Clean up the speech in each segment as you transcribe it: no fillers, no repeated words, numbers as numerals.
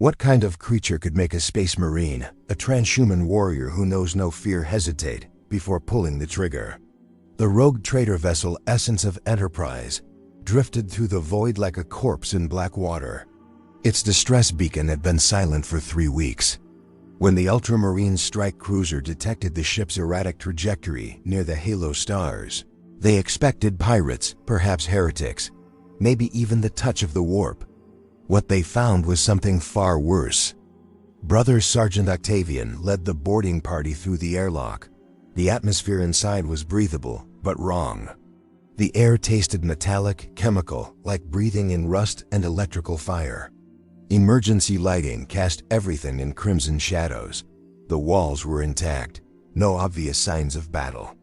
What kind of creature could make a space marine, a transhuman warrior who knows no fear, hesitate before pulling the trigger? The rogue trader vessel Essence of Enterprise drifted through the void like a corpse in black water. Its distress beacon had been silent for 3 weeks. When the Ultramarine strike cruiser detected the ship's erratic trajectory near the halo stars, they expected pirates, perhaps heretics, maybe even the touch of the warp. What they found was something far worse. Brother Sergeant Octavian led the boarding party through the airlock. The atmosphere inside was breathable, but wrong. The air tasted metallic, chemical, like breathing in rust and electrical fire. Emergency lighting cast everything in crimson shadows. The walls were intact, no obvious signs of battle.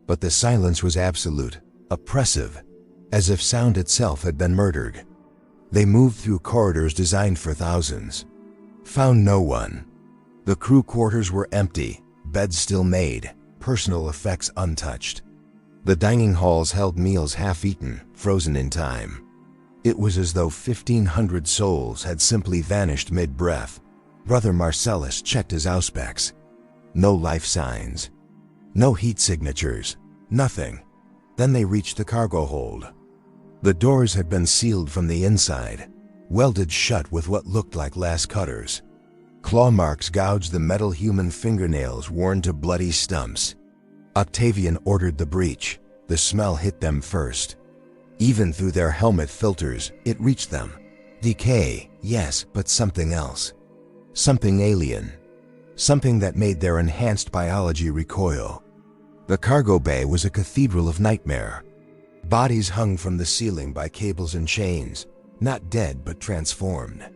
But the silence was absolute, oppressive, as if sound itself had been murdered. They moved through corridors designed for thousands. Found no one. The crew quarters were empty, beds still made, personal effects untouched. The dining halls held meals half-eaten, frozen in time. It was as though 1,500 souls had simply vanished mid-breath. Brother Marcellus checked his auspex. No life signs. No heat signatures. Nothing. Then they reached the cargo hold. The doors had been sealed from the inside, welded shut with what looked like lace cutters. Claw marks gouged the metal human fingernails worn to bloody stumps. Octavian ordered the breach. The smell hit them first. Even through their helmet filters, it reached them. Decay, yes, but something else. Something alien. Something that made their enhanced biology recoil. The cargo bay was a cathedral of nightmare. Bodies hung from the ceiling by cables and chains, not dead but transformed.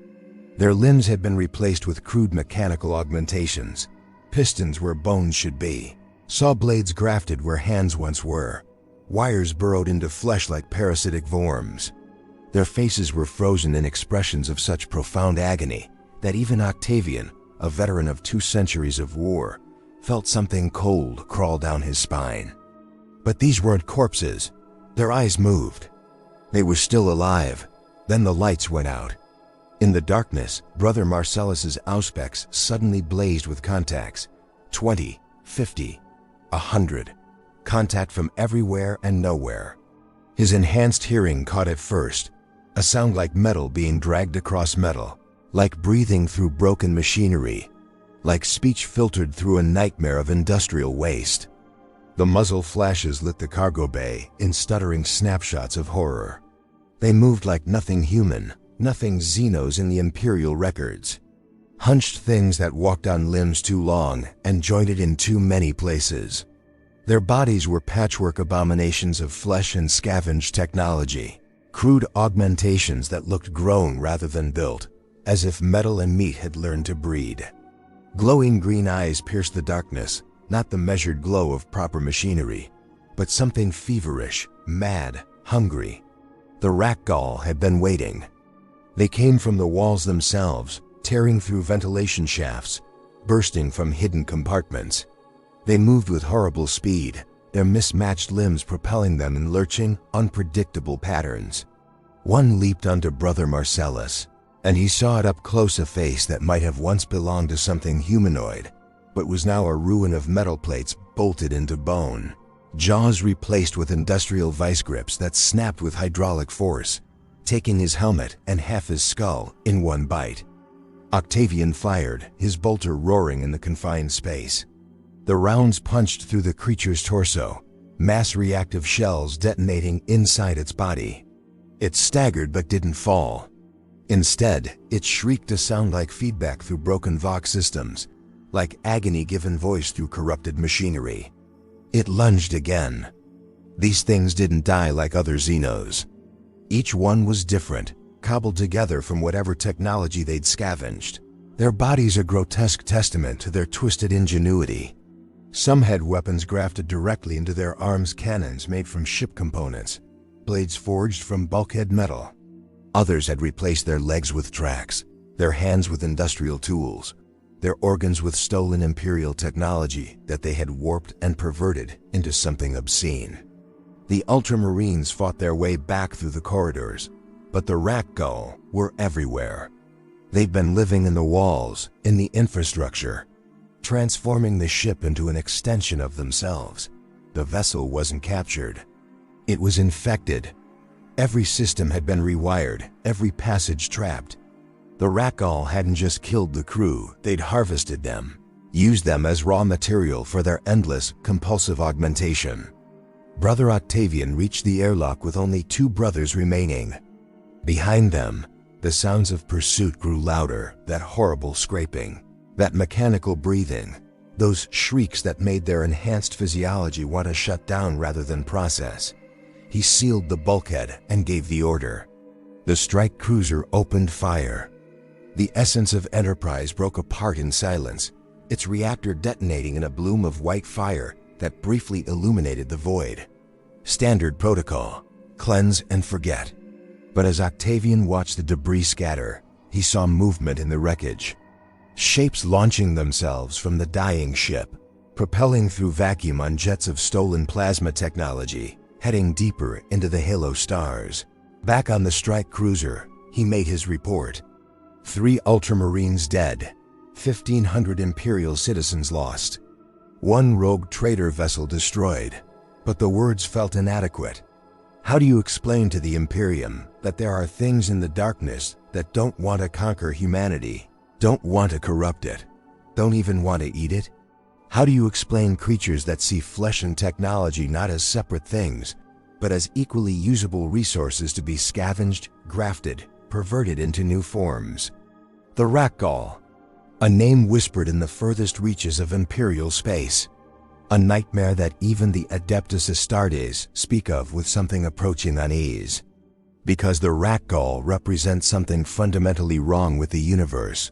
Their limbs had been replaced with crude mechanical augmentations, pistons where bones should be, saw blades grafted where hands once were, wires burrowed into flesh like parasitic worms. Their faces were frozen in expressions of such profound agony that even Octavian, a veteran of 2 centuries of war, felt something cold crawl down his spine. But these weren't corpses. Their eyes moved. They were still alive. Then the lights went out. In the darkness, Brother Marcellus's auspex suddenly blazed with contacts. 20, 50, 100. Contact from everywhere and nowhere. His enhanced hearing caught it first. A sound like metal being dragged across metal, like breathing through broken machinery, like speech filtered through a nightmare of industrial waste. The muzzle flashes lit the cargo bay in stuttering snapshots of horror. They moved like nothing human, nothing Xenos in the Imperial records. Hunched things that walked on limbs too long and jointed in too many places. Their bodies were patchwork abominations of flesh and scavenged technology, crude augmentations that looked grown rather than built, as if metal and meat had learned to breed. Glowing green eyes pierced the darkness, not the measured glow of proper machinery, but something feverish, mad, hungry. The Rakgol had been waiting. They came from the walls themselves, tearing through ventilation shafts, bursting from hidden compartments. They moved with horrible speed, their mismatched limbs propelling them in lurching, unpredictable patterns. One leaped onto Brother Marcellus, and he saw it up close, a face that might have once belonged to something humanoid, but was now a ruin of metal plates bolted into bone, jaws replaced with industrial vice grips that snapped with hydraulic force, taking his helmet and half his skull in one bite. Octavian fired, his bolter roaring in the confined space. The rounds punched through the creature's torso, mass reactive shells detonating inside its body. It staggered but didn't fall. Instead, it shrieked a sound like feedback through broken Vox systems, like agony given voice through corrupted machinery. It lunged again. These things didn't die like other Xenos. Each one was different, cobbled together from whatever technology they'd scavenged. Their bodies a grotesque testament to their twisted ingenuity. Some had weapons grafted directly into their arms, cannons made from ship components, blades forged from bulkhead metal. Others had replaced their legs with tracks, their hands with industrial tools, their organs with stolen Imperial technology that they had warped and perverted into something obscene. The Ultramarines fought their way back through the corridors, but the Rakgol were everywhere. They've been living in the walls, in the infrastructure, transforming the ship into an extension of themselves. The vessel wasn't captured. It was infected. Every system had been rewired, every passage trapped. The Rakgol hadn't just killed the crew, they'd harvested them, used them as raw material for their endless, compulsive augmentation. Brother Octavian reached the airlock with only 2 brothers remaining. Behind them, the sounds of pursuit grew louder, that horrible scraping, that mechanical breathing, those shrieks that made their enhanced physiology want to shut down rather than process. He sealed the bulkhead and gave the order. The strike cruiser opened fire. The essence of Enterprise broke apart in silence, its reactor detonating in a bloom of white fire that briefly illuminated the void. Standard protocol: cleanse and forget. But as Octavian watched the debris scatter, he saw movement in the wreckage. Shapes launching themselves from the dying ship, propelling through vacuum on jets of stolen plasma technology, heading deeper into the halo stars. Back on the strike cruiser, he made his report. 3 Ultramarines dead, 1,500 Imperial citizens lost, 1 rogue trader vessel destroyed. But the words felt inadequate. How do you explain to the Imperium that there are things in the darkness that don't want to conquer humanity, don't want to corrupt it, don't even want to eat it? How do you explain creatures that see flesh and technology not as separate things, but as equally usable resources to be scavenged, grafted, perverted into new forms? The Rakgol, a name whispered in the furthest reaches of Imperial space. A nightmare that even the Adeptus Astartes speak of with something approaching unease. Because the Rakgol represents something fundamentally wrong with the universe.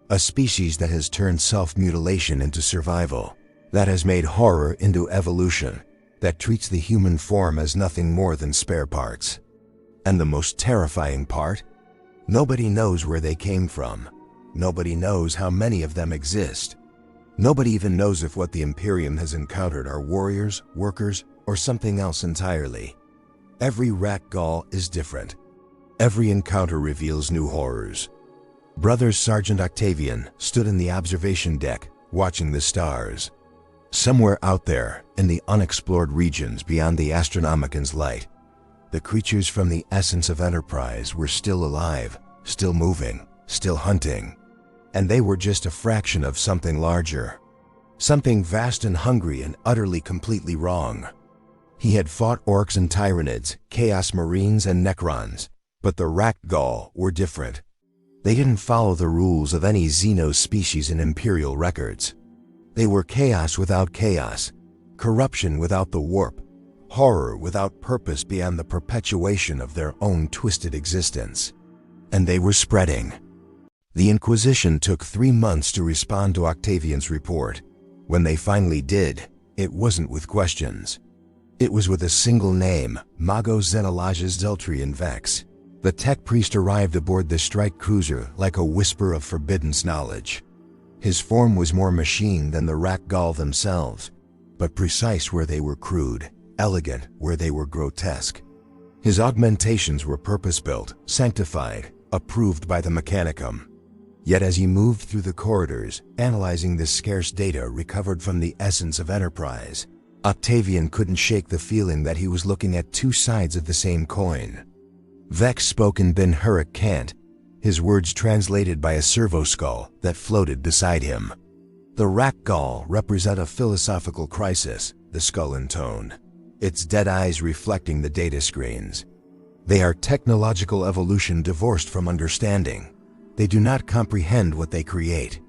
A species that has turned self-mutilation into survival, that has made horror into evolution, that treats the human form as nothing more than spare parts. And the most terrifying part? Nobody knows where they came from. Nobody knows how many of them exist. Nobody even knows if what the Imperium has encountered are warriors, workers, or something else entirely. Every Rakgol is different. Every encounter reveals new horrors. Brother Sergeant Octavian stood in the observation deck, watching the stars. Somewhere out there, in the unexplored regions beyond the Astronomican's light, the creatures from the essence of Enterprise were still alive, still moving, still hunting. And they were just a fraction of something larger. Something vast and hungry and utterly completely wrong. He had fought orcs and tyranids, chaos marines and necrons, but the Rakgol were different. They didn't follow the rules of any Xenos species in Imperial records. They were chaos without chaos, corruption without the warp, horror without purpose beyond the perpetuation of their own twisted existence. And they were spreading. The Inquisition took 3 months to respond to Octavian's report. When they finally did, it wasn't with questions. It was with a single name, Mago Xenolages Zeltrian Vex. The tech priest arrived aboard the strike cruiser like a whisper of forbidden knowledge. His form was more machine than the Rakgol themselves, but precise where they were crude, elegant where they were grotesque. His augmentations were purpose-built, sanctified, approved by the Mechanicum. Yet as he moved through the corridors, analyzing the scarce data recovered from the essence of Enterprise, Octavian couldn't shake the feeling that he was looking at 2 sides of the same coin. Vex spoke in Ben-Hurric cant, his words translated by a servo-skull that floated beside him. The Rakgol represent a philosophical crisis, the skull intoned, its dead eyes reflecting the data screens. They are technological evolution divorced from understanding. They do not comprehend what they create.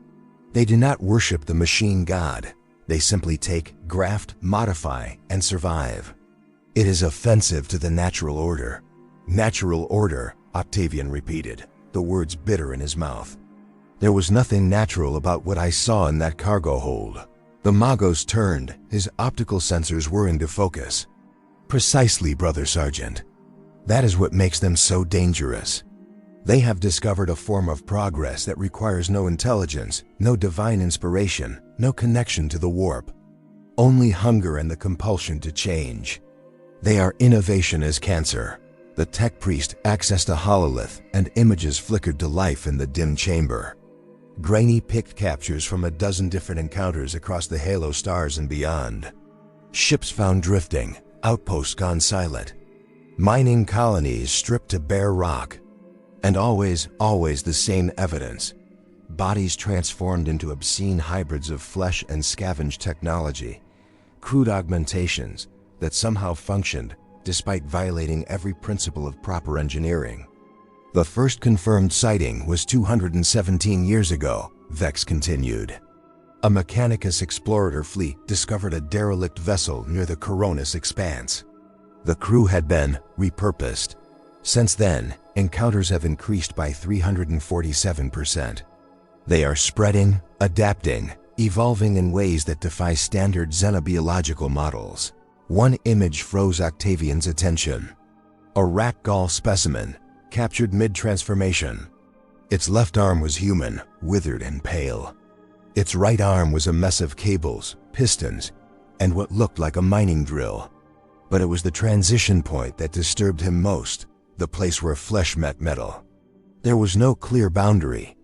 They do not worship the machine god. They simply take, graft, modify, and survive. It is offensive to the natural order. Natural order, Octavian repeated, the words bitter in his mouth. There was nothing natural about what I saw in that cargo hold. The Magos turned, his optical sensors were into focus. Precisely, Brother Sergeant. That is what makes them so dangerous. They have discovered a form of progress that requires no intelligence, no divine inspiration, no connection to the warp. Only hunger and the compulsion to change. They are innovation as cancer. The tech priest accessed a hololith and images flickered to life in the dim chamber. Grainy picked captures from a dozen different encounters across the halo stars and beyond. Ships found drifting, outposts gone silent, mining colonies stripped to bare rock, and always the same evidence. Bodies transformed into obscene hybrids of flesh and scavenged technology, crude augmentations that somehow functioned despite violating every principle of proper engineering. The first confirmed sighting was 217 years ago, Vex continued. A Mechanicus explorer fleet discovered a derelict vessel near the Coronis expanse. The crew had been repurposed. Since then, encounters have increased by 347%. They are spreading, adapting, evolving in ways that defy standard xenobiological models. One image froze Octavian's attention. A Rakgol specimen, captured mid-transformation. Its left arm was human, withered and pale. Its right arm was a mess of cables, pistons, and what looked like a mining drill. But it was the transition point that disturbed him most, the place where flesh met metal. There was no clear boundary.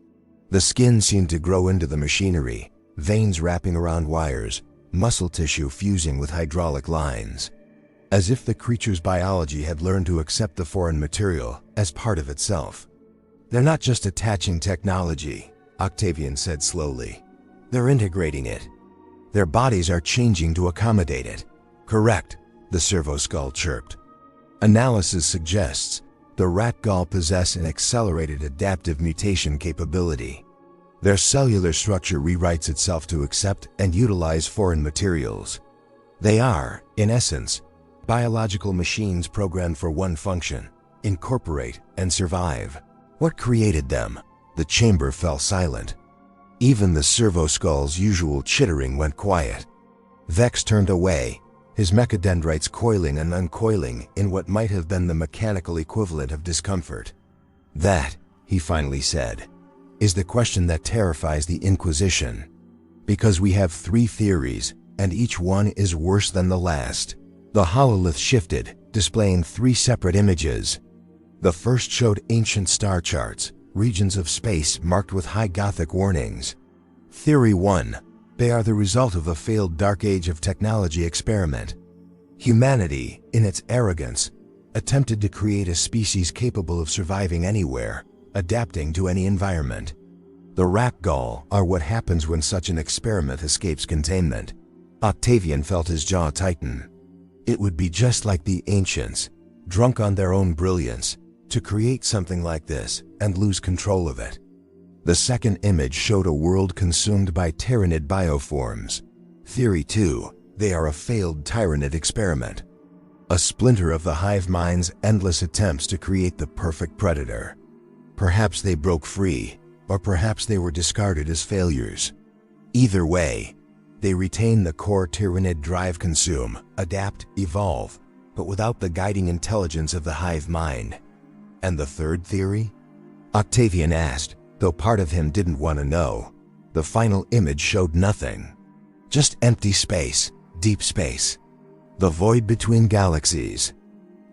The skin seemed to grow into the machinery, veins wrapping around wires, muscle tissue fusing with hydraulic lines. As if the creature's biology had learned to accept the foreign material as part of itself. They're not just attaching technology, Octavian said slowly. They're integrating it. Their bodies are changing to accommodate it. Correct, the servo skull chirped. Analysis suggests the Rakgol possess an accelerated adaptive mutation capability. Their cellular structure rewrites itself to accept and utilize foreign materials. They are, in essence, biological machines programmed for one function: incorporate and survive. What created them? The chamber fell silent. Even the servo skull's usual chittering went quiet. Vex turned away, his mechadendrites coiling and uncoiling in what might have been the mechanical equivalent of discomfort. That, he finally said, is the question that terrifies the Inquisition. Because we have 3 theories, and each one is worse than the last. The hololith shifted, displaying 3 separate images. The first showed ancient star charts, regions of space marked with high Gothic warnings. Theory 1. They are the result of a failed Dark Age of technology experiment. Humanity, in its arrogance, attempted to create a species capable of surviving anywhere, adapting to any environment. The Rakgol are what happens when such an experiment escapes containment. Octavian felt his jaw tighten. It would be just like the ancients, drunk on their own brilliance, to create something like this and lose control of it. The second image showed a world consumed by tyrannid bioforms. Theory 2. They are a failed tyrannid experiment. A splinter of the hive mind's endless attempts to create the perfect predator. Perhaps they broke free, or perhaps they were discarded as failures. Either way, they retain the core tyrannid drive: consume, adapt, evolve, but without the guiding intelligence of the hive mind. And the third theory? Octavian asked, though part of him didn't want to know. The final image showed nothing. Just empty space, deep space. The void between galaxies.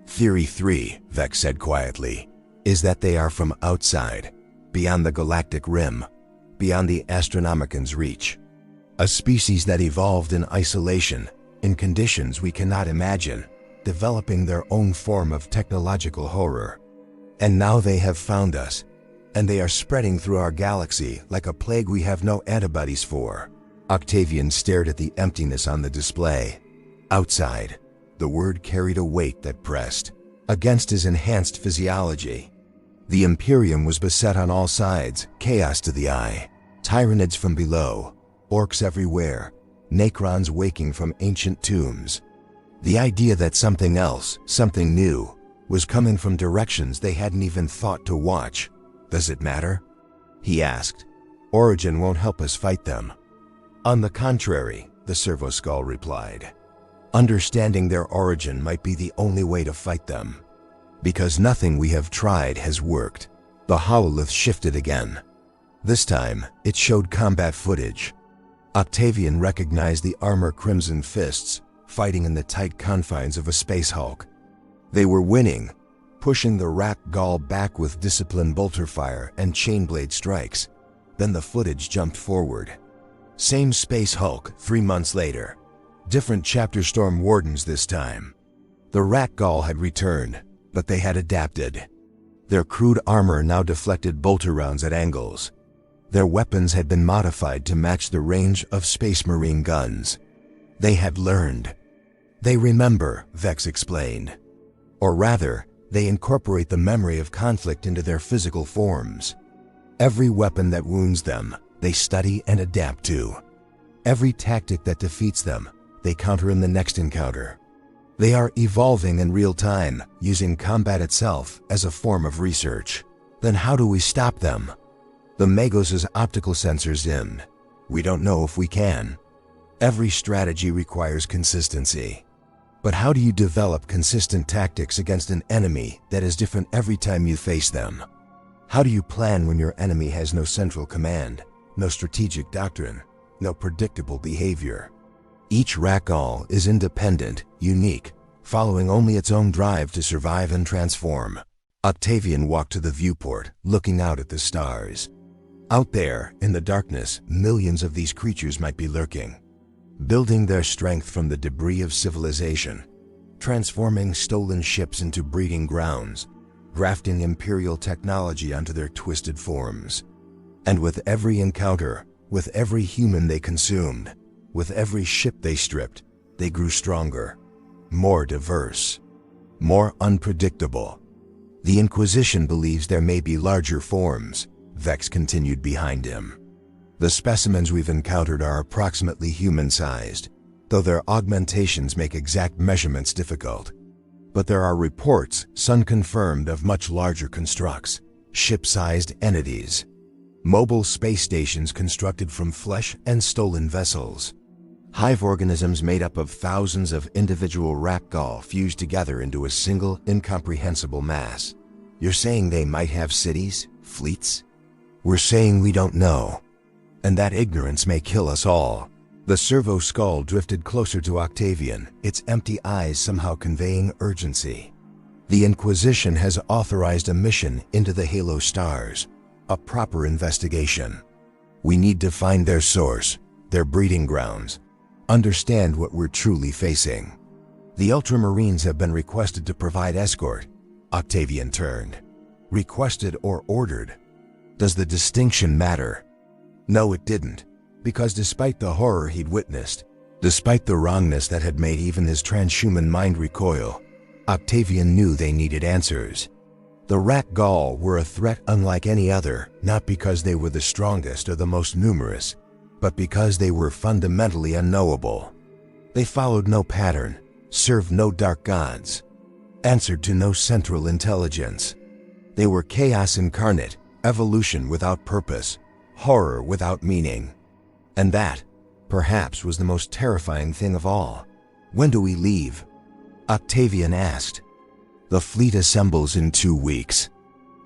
Theory 3, Vex said quietly, is that they are from outside, beyond the galactic rim, beyond the Astronomican's reach. A species that evolved in isolation, in conditions we cannot imagine, developing their own form of technological horror. And now they have found us, and they are spreading through our galaxy like a plague we have no antibodies for. Octavian stared at the emptiness on the display. Outside, the word carried a weight that pressed against his enhanced physiology. The Imperium was beset on all sides, chaos to the eye. Tyrannids from below, orcs everywhere, Necrons waking from ancient tombs. The idea that something else, something new, was coming from directions they hadn't even thought to watch. Does it matter? He asked. Origin won't help us fight them. On the contrary, the servo skull replied. Understanding their origin might be the only way to fight them. Because nothing we have tried has worked. The hololith shifted again. This time, it showed combat footage. Octavian recognized the armor crimson fists, fighting in the tight confines of a space hulk. They were winning, pushing the Rakgol back with disciplined bolter fire and chainblade strikes. Then the footage jumped forward. Same Space Hulk 3 months later. Different chapter storm wardens this time. The Rakgol had returned, but they had adapted. Their crude armor now deflected bolter rounds at angles. Their weapons had been modified to match the range of Space Marine guns. They had learned. They remember, Vex explained. Or rather, they incorporate the memory of conflict into their physical forms. Every weapon that wounds them, they study and adapt to. Every tactic that defeats them, they counter in the next encounter. They are evolving in real time, using combat itself as a form of research. Then how do we stop them? The Magos' optical sensors in. We don't know if we can. Every strategy requires consistency. But how do you develop consistent tactics against an enemy that is different every time you face them? How do you plan when your enemy has no central command, no strategic doctrine, no predictable behavior? Each Rakgol is independent, unique, following only its own drive to survive and transform. Octavian walked to the viewport, looking out at the stars. Out there, in the darkness, millions of these creatures might be lurking, building their strength from the debris of civilization, transforming stolen ships into breeding grounds, grafting Imperial technology onto their twisted forms. And with every encounter, with every human they consumed, with every ship they stripped, they grew stronger, more diverse, more unpredictable. The Inquisition believes there may be larger forms, Vex continued behind him. The specimens we've encountered are approximately human-sized, though their augmentations make exact measurements difficult. But there are reports, sun-confirmed, of much larger constructs, ship-sized entities, mobile space stations constructed from flesh and stolen vessels. Hive organisms made up of thousands of individual Rakgol fused together into a single, incomprehensible mass. You're saying they might have cities, fleets? We're saying we don't know. And that ignorance may kill us all. The servo skull drifted closer to Octavian, its empty eyes somehow conveying urgency. The Inquisition has authorized a mission into the Halo stars, a proper investigation. We need to find their source, their breeding grounds, understand what we're truly facing. The Ultramarines have been requested to provide escort. Octavian turned. Requested or ordered? Does the distinction matter? No, it didn't, because despite the horror he'd witnessed, despite the wrongness that had made even his transhuman mind recoil, Octavian knew they needed answers. The Rakgol were a threat unlike any other, not because they were the strongest or the most numerous, but because they were fundamentally unknowable. They followed no pattern, served no dark gods, answered to no central intelligence. They were chaos incarnate, evolution without purpose, horror without meaning. And that, perhaps, was the most terrifying thing of all. When do we leave? Octavian asked. The fleet assembles in 2 weeks.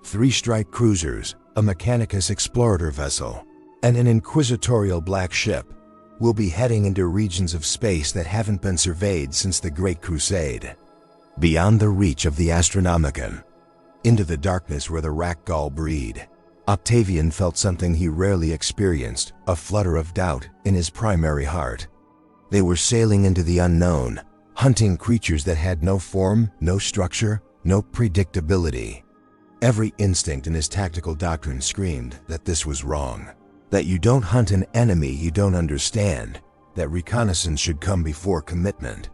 3 strike cruisers, a Mechanicus explorator vessel, and an inquisitorial black ship will be heading into regions of space that haven't been surveyed since the Great Crusade. Beyond the reach of the Astronomican, into the darkness where the Rakgol breed. Octavian felt something he rarely experienced, a flutter of doubt in his primary heart. They were sailing into the unknown, hunting creatures that had no form, no structure, no predictability. Every instinct in his tactical doctrine screamed that this was wrong, that you don't hunt an enemy you don't understand, that reconnaissance should come before commitment.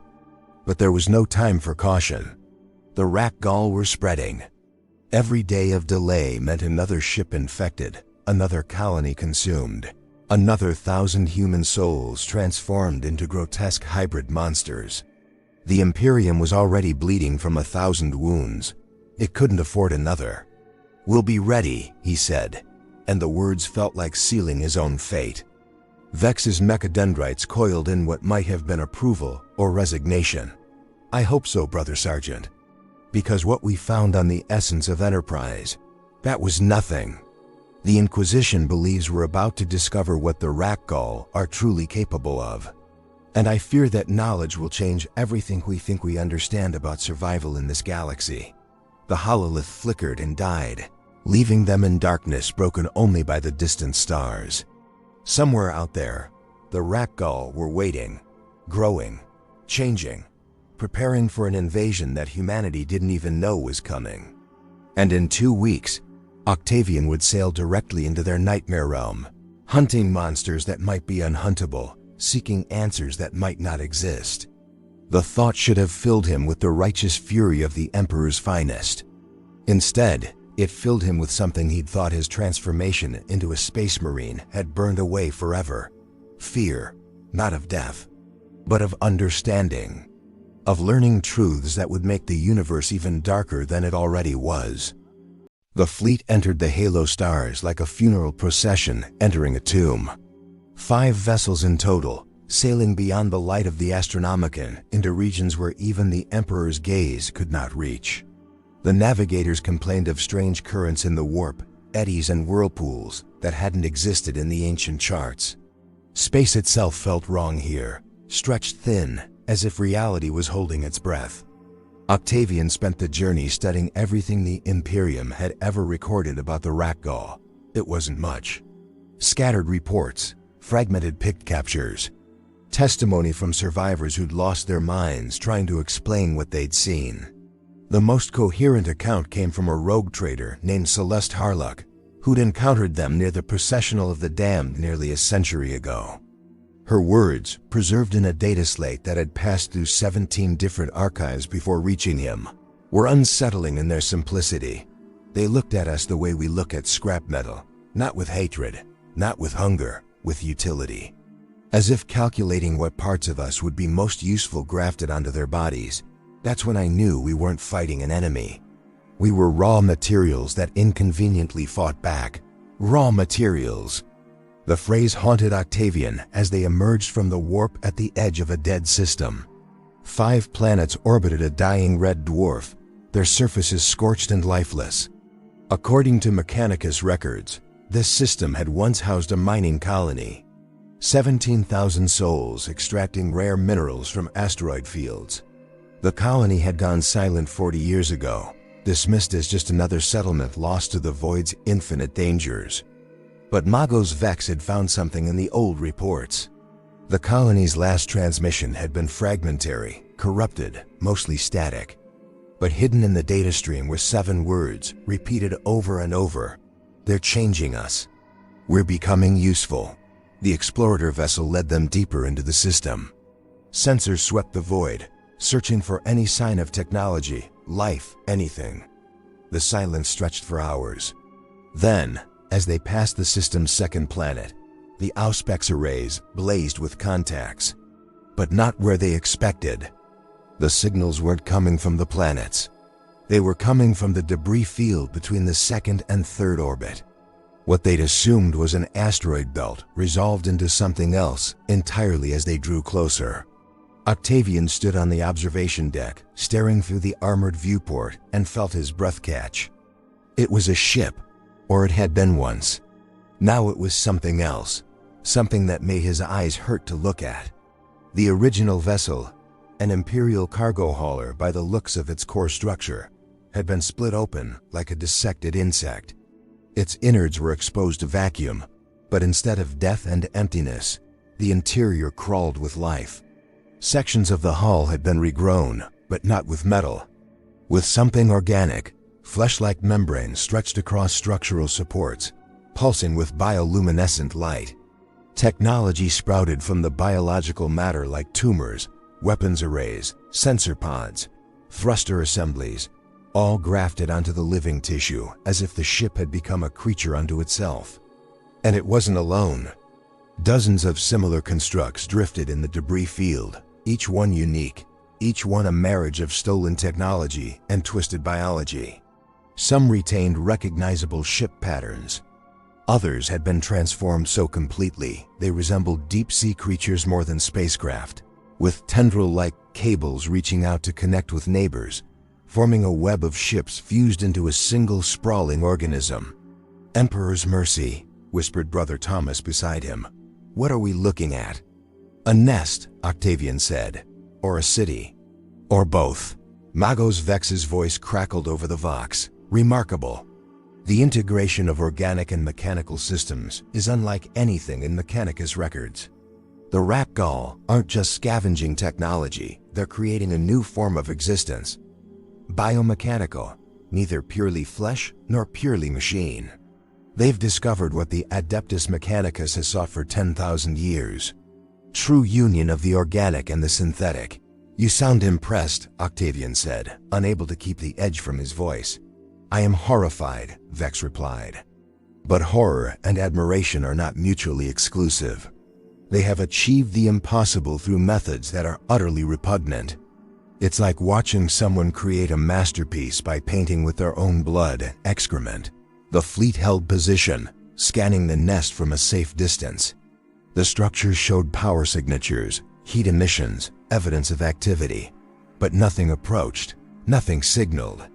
But there was no time for caution. The Rakgol were spreading. Every day of delay meant another ship infected, another colony consumed, another 1,000 human souls transformed into grotesque hybrid monsters. The Imperium was already bleeding from 1,000 wounds. It couldn't afford another. "We'll be ready," he said, and the words felt like sealing his own fate. Vex's mechadendrites coiled in what might have been approval or resignation. "I hope so, Brother Sergeant. Because what we found on the essence of Enterprise, that was nothing. The Inquisition believes we're about to discover what the Rakgol are truly capable of. And I fear that knowledge will change everything we think we understand about survival in this galaxy. The hololith flickered and died, leaving them in darkness broken only by the distant stars. Somewhere out there, the Rakgol were waiting, growing, changing, preparing for an invasion that humanity didn't even know was coming. And in 2 weeks, Octavian would sail directly into their nightmare realm, hunting monsters that might be unhuntable, seeking answers that might not exist. The thought should have filled him with the righteous fury of the Emperor's finest. Instead, it filled him with something he'd thought his transformation into a space marine had burned away forever. Fear, not of death, but of understanding. Of learning truths that would make the universe even darker than it already was. The fleet entered the halo stars like a funeral procession entering a tomb. 5 vessels in total, sailing beyond the light of the Astronomican into regions where even the Emperor's gaze could not reach. The navigators complained of strange currents in the warp, eddies and whirlpools that hadn't existed in the ancient charts. Space itself felt wrong here, stretched thin, as if reality was holding its breath. Octavian spent the journey studying everything the Imperium had ever recorded about the Rakgol. It wasn't much. Scattered reports, fragmented pic captures, testimony from survivors who'd lost their minds trying to explain what they'd seen. The most coherent account came from a rogue trader named Celeste Harlock, who'd encountered them near the Processional of the Damned nearly a century ago. Her words, preserved in a data slate that had passed through 17 different archives before reaching him, were unsettling in their simplicity. They looked at us the way we look at scrap metal, not with hatred, not with hunger, with utility. As if calculating what parts of us would be most useful grafted onto their bodies. That's when I knew we weren't fighting an enemy. We were raw materials that inconveniently fought back. Raw materials. The phrase haunted Octavian as they emerged from the warp at the edge of a dead system. 5 planets orbited a dying red dwarf, their surfaces scorched and lifeless. According to Mechanicus records, this system had once housed a mining colony. 17,000 souls extracting rare minerals from asteroid fields. The colony had gone silent 40 years ago, dismissed as just another settlement lost to the void's infinite dangers. But Magos Vex had found something in the old reports. The colony's last transmission had been fragmentary, corrupted, mostly static. But hidden in the data stream were 7 words, repeated over and over. They're changing us. We're becoming useful. The explorer vessel led them deeper into the system. Sensors swept the void, searching for any sign of technology, life, anything. The silence stretched for hours. Then, as they passed the system's second planet, the Auspex arrays blazed with contacts. But not where they expected. The signals weren't coming from the planets. They were coming from the debris field between the second and third orbit. What they'd assumed was an asteroid belt resolved into something else entirely as they drew closer. Octavian stood on the observation deck, staring through the armored viewport, and felt his breath catch. It was a ship, or it had been once. Now it was something else, something that made his eyes hurt to look at. The original vessel, an Imperial cargo hauler by the looks of its core structure, had been split open like a dissected insect. Its innards were exposed to vacuum, but instead of death and emptiness, the interior crawled with life. Sections of the hull had been regrown, but not with metal. With something organic, flesh-like membranes stretched across structural supports, pulsing with bioluminescent light. Technology sprouted from the biological matter like tumors, weapons arrays, sensor pods, thruster assemblies, all grafted onto the living tissue as if the ship had become a creature unto itself. And it wasn't alone. Dozens of similar constructs drifted in the debris field, each one unique, each one a marriage of stolen technology and twisted biology. Some retained recognizable ship patterns. Others had been transformed so completely they resembled deep-sea creatures more than spacecraft, with tendril-like cables reaching out to connect with neighbors, forming a web of ships fused into a single sprawling organism. "Emperor's mercy," whispered Brother Thomas beside him. "What are we looking at?" "A nest," Octavian said. "Or a city." "Or both," Magos Vex's voice crackled over the vox. Remarkable. The integration of organic and mechanical systems is unlike anything in Mechanicus records. The Rakgol aren't just scavenging technology, they're creating a new form of existence. Biomechanical, neither purely flesh nor purely machine. They've discovered what the Adeptus Mechanicus has sought for 10,000 years. True union of the organic and the synthetic. You sound impressed, Octavian said, unable to keep the edge from his voice. I am horrified, Vex replied. But horror and admiration are not mutually exclusive. They have achieved the impossible through methods that are utterly repugnant. It's like watching someone create a masterpiece by painting with their own blood, excrement. The fleet held position, scanning the nest from a safe distance. The structures showed power signatures, heat emissions, evidence of activity. But nothing approached, nothing signaled.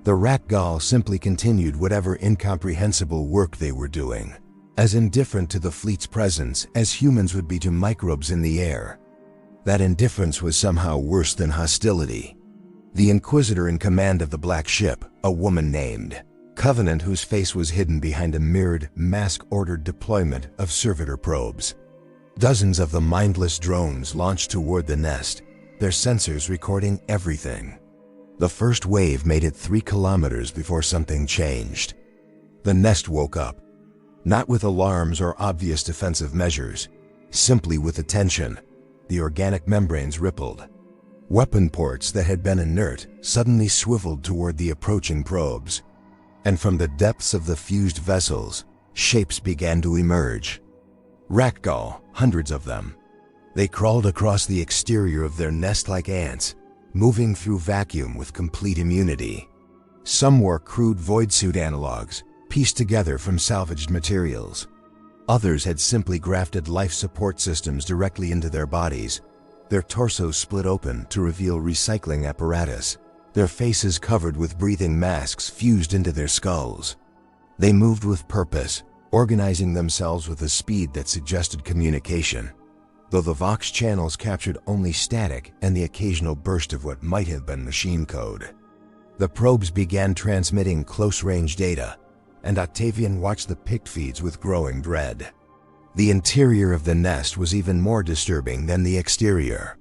The Rakgol simply continued whatever incomprehensible work they were doing, as indifferent to the fleet's presence as humans would be to microbes in the air. That indifference was somehow worse than hostility. The Inquisitor in command of the Black Ship, a woman named Covenant, whose face was hidden behind a mirrored, mask-ordered deployment of servitor probes. Dozens of the mindless drones launched toward the nest, their sensors recording everything. The first wave made it 3 kilometers before something changed. The nest woke up. Not with alarms or obvious defensive measures, simply with attention. The organic membranes rippled. Weapon ports that had been inert suddenly swiveled toward the approaching probes. And from the depths of the fused vessels, shapes began to emerge. Rakgol, hundreds of them. They crawled across the exterior of their nest like ants, moving through vacuum with complete immunity. Some wore crude void suit analogs, pieced together from salvaged materials. Others had simply grafted life support systems directly into their bodies, their torsos split open to reveal recycling apparatus, their faces covered with breathing masks fused into their skulls. They moved with purpose, organizing themselves with a speed that suggested communication, though the Vox channels captured only static and the occasional burst of what might have been machine code. The probes began transmitting close-range data, and Octavian watched the pict feeds with growing dread. The interior of the nest was even more disturbing than the exterior.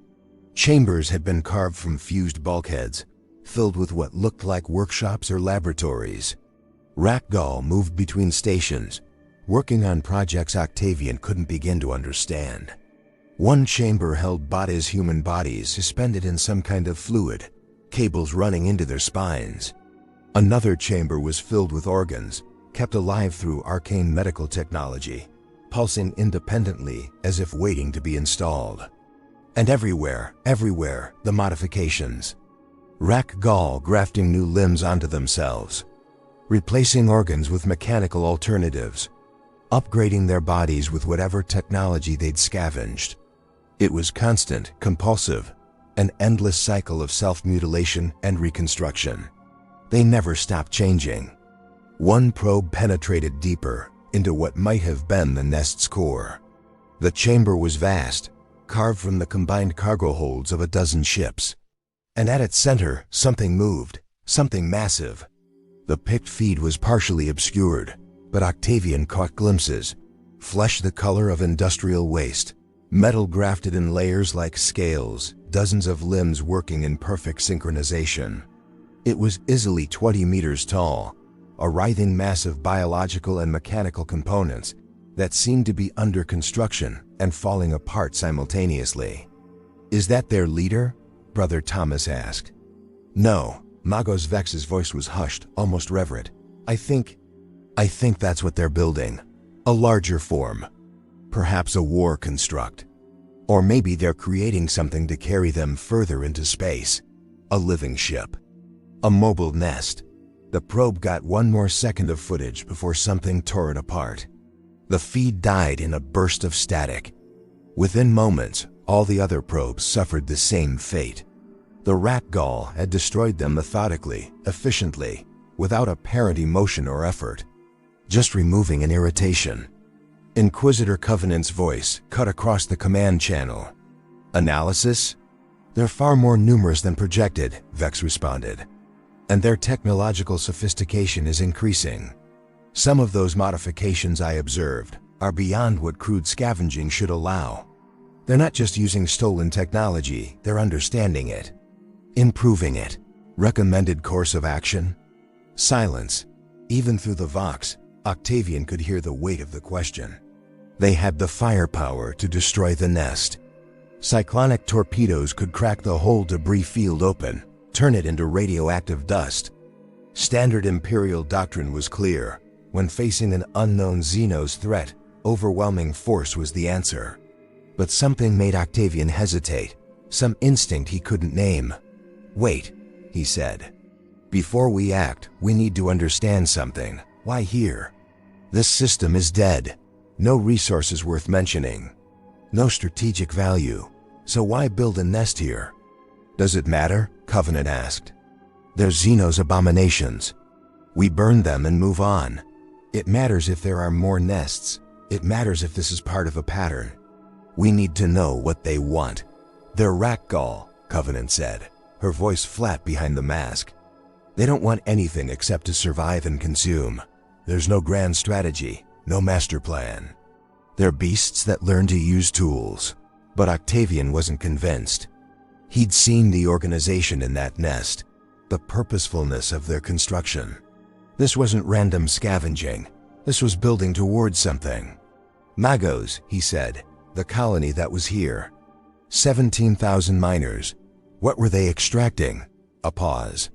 Chambers had been carved from fused bulkheads, filled with what looked like workshops or laboratories. Rakgol moved between stations, working on projects Octavian couldn't begin to understand. One chamber held Bada's human bodies suspended in some kind of fluid, cables running into their spines. Another chamber was filled with organs, kept alive through arcane medical technology, pulsing independently as if waiting to be installed. And everywhere, the modifications. Rakgol grafting new limbs onto themselves, replacing organs with mechanical alternatives, upgrading their bodies with whatever technology they'd scavenged. It was constant, compulsive, an endless cycle of self-mutilation and reconstruction. They never stopped changing. One probe penetrated deeper into what might have been the nest's core. The chamber was vast, carved from the combined cargo holds of a dozen ships. And at its center, something moved, something massive. The pict feed was partially obscured, but Octavian caught glimpses. Flesh the color of industrial waste, metal grafted in layers like scales, dozens of limbs working in perfect synchronization. It was easily 20 meters tall, a writhing mass of biological and mechanical components that seemed to be under construction and falling apart simultaneously. "Is that their leader?" Brother Thomas asked. "No," Magos Vex's voice was hushed, almost reverent. I think that's what they're building. A larger form. Perhaps a war construct. Or maybe they're creating something to carry them further into space. A living ship. A mobile nest. The probe got one more second of footage before something tore it apart. The feed died in a burst of static. Within moments, all the other probes suffered the same fate. The Rakgol had destroyed them methodically, efficiently, without apparent emotion or effort. Just removing an irritation. Inquisitor Covenant's voice cut across the command channel. "Analysis? They're far more numerous than projected, Vex responded. And their technological sophistication is increasing. Some of those modifications I observed are beyond what crude scavenging should allow. They're not just using stolen technology, they're understanding it, improving it. Recommended course of action? Silence. Even through the Vox, Octavian could hear the weight of the question. They had the firepower to destroy the nest. Cyclonic torpedoes could crack the whole debris field open, turn it into radioactive dust. Standard Imperial doctrine was clear. When facing an unknown Xenos threat, overwhelming force was the answer. But something made Octavian hesitate, some instinct he couldn't name. Wait, he said. Before we act, we need to understand something. Why here? This system is dead. No resources worth mentioning. No strategic value. So why build a nest here? Does it matter? Covenant asked. They're Xenos abominations. We burn them and move on. It matters if there are more nests. It matters if this is part of a pattern. We need to know what they want. They're Rakgol, Covenant said, her voice flat behind the mask. They don't want anything except to survive and consume. There's no grand strategy, no master plan. They're beasts that learn to use tools. But Octavian wasn't convinced. He'd seen the organization in that nest, the purposefulness of their construction. This wasn't random scavenging. This was building towards something. Magos, he said, the colony that was here. 17,000 miners. What were they extracting? A pause.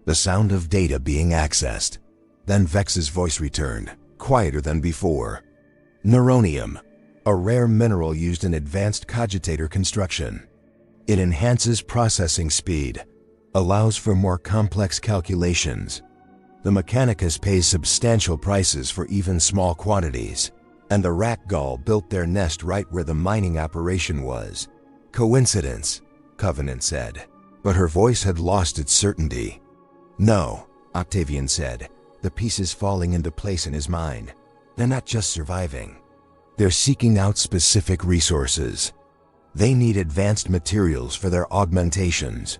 The sound of data being accessed. Then Vex's voice returned, quieter than before. Neuronium, a rare mineral used in advanced cogitator construction. It enhances processing speed, allows for more complex calculations. The Mechanicus pays substantial prices for even small quantities, and the Rakgol built their nest right where the mining operation was. Coincidence, Covenant said, but her voice had lost its certainty. No, Octavian said, the pieces falling into place in his mind. They're not just surviving. They're seeking out specific resources. They need advanced materials for their augmentations.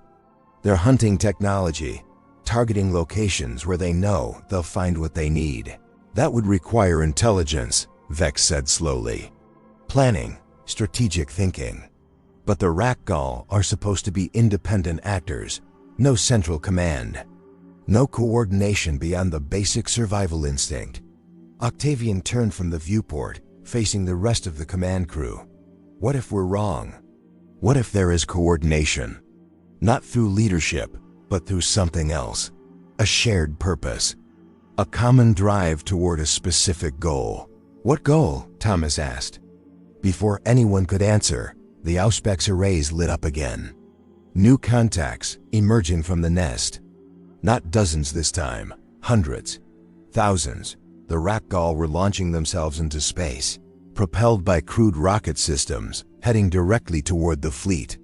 They're hunting technology, targeting locations where they know they'll find what they need. That would require intelligence, Vex said slowly. Planning, strategic thinking. But the Rakgol are supposed to be independent actors, no central command. No coordination beyond the basic survival instinct. Octavian turned from the viewport, facing the rest of the command crew. What if we're wrong? What if there is coordination? Not through leadership, but through something else. A shared purpose. A common drive toward a specific goal. What goal? Thomas asked. Before anyone could answer, the Auspex arrays lit up again. New contacts emerging from the nest. Not dozens this time, hundreds, thousands. The Rakgol were launching themselves into space, propelled by crude rocket systems, heading directly toward the fleet.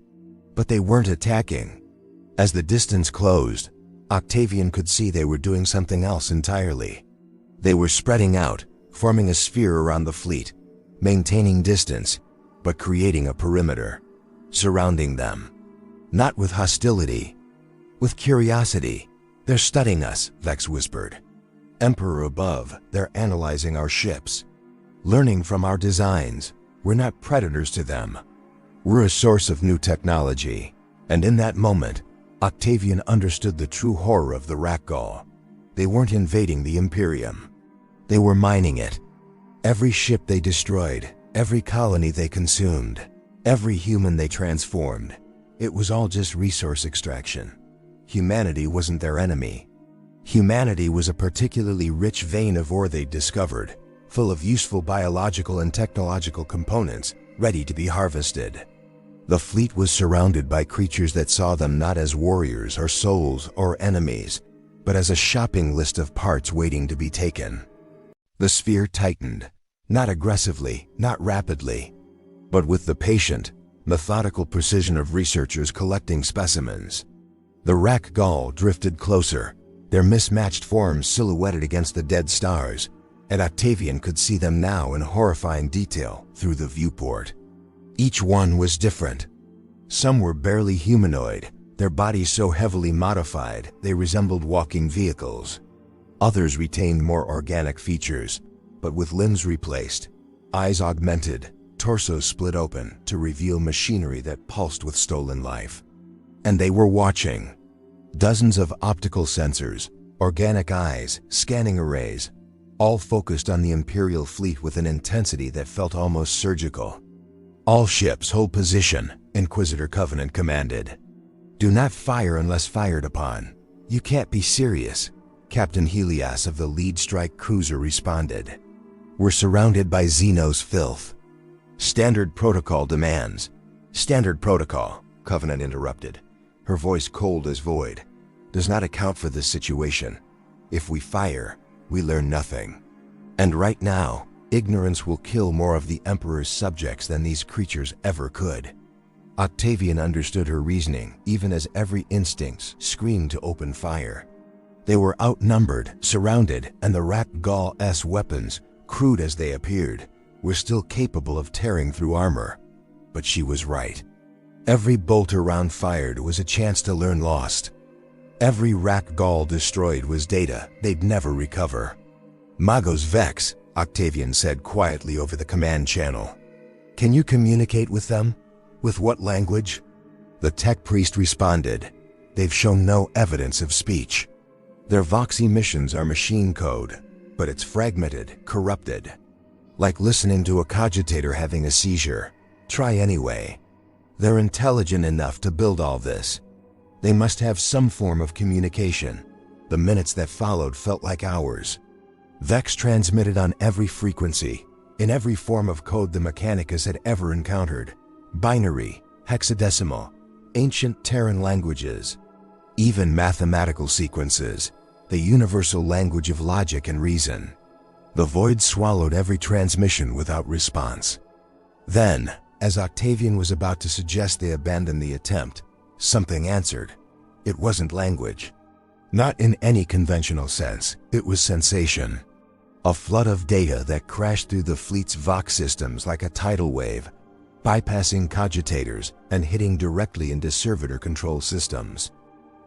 But they weren't attacking. As the distance closed, Octavian could see they were doing something else entirely. They were spreading out, forming a sphere around the fleet, maintaining distance, but creating a perimeter, surrounding them. Not with hostility, with curiosity. They're studying us, Vex whispered. Emperor above, they're analyzing our ships. Learning from our designs. We're not predators to them. We're a source of new technology. And in that moment, Octavian understood the true horror of the Rakgol. They weren't invading the Imperium. They were mining it. Every ship they destroyed, every colony they consumed, every human they transformed, it was all just resource extraction. Humanity wasn't their enemy. Humanity was a particularly rich vein of ore they'd discovered, full of useful biological and technological components, ready to be harvested. The fleet was surrounded by creatures that saw them not as warriors or souls or enemies, but as a shopping list of parts waiting to be taken. The sphere tightened, not aggressively, not rapidly, but with the patient, methodical precision of researchers collecting specimens. The Rakgol drifted closer, their mismatched forms silhouetted against the dead stars, and Octavian could see them now in horrifying detail through the viewport. Each one was different. Some were barely humanoid, their bodies so heavily modified they resembled walking vehicles. Others retained more organic features, but with limbs replaced, eyes augmented, torsos split open to reveal machinery that pulsed with stolen life. And they were watching. Dozens of optical sensors, organic eyes, scanning arrays, all focused on the Imperial fleet with an intensity that felt almost surgical. "All ships hold position," Inquisitor Covenant commanded. "Do not fire unless fired upon." "You can't be serious," Captain Helios of the lead strike cruiser responded. "We're surrounded by Xenos filth." "Standard protocol demands." "Standard protocol," Covenant interrupted, her voice cold as void, "does not account for this situation. If we fire, we learn nothing. And right now, ignorance will kill more of the Emperor's subjects than these creatures ever could." Octavian understood her reasoning, even as every instinct screamed to open fire. They were outnumbered, surrounded, and the Rakgol's weapons, crude as they appeared, were still capable of tearing through armor. But she was right. Every bolt or round fired was a chance to learn lost. Every Rakgol destroyed was data they'd never recover. "Magos Vex," Octavian said quietly over the command channel. "Can you communicate with them? With what language?" The tech priest responded. "They've shown no evidence of speech. Their Vox emissions are machine code, but it's fragmented, corrupted. Like listening to a cogitator having a seizure. Try anyway. They're intelligent enough to build all this. They must have some form of communication." The minutes that followed felt like hours. Vex transmitted on every frequency, in every form of code the Mechanicus had ever encountered. Binary, hexadecimal, ancient Terran languages, even mathematical sequences, the universal language of logic and reason. The void swallowed every transmission without response. Then, as Octavian was about to suggest they abandon the attempt, something answered. It wasn't language. Not in any conventional sense, it was sensation. A flood of data that crashed through the fleet's Vox systems like a tidal wave, bypassing cogitators and hitting directly into servitor control systems.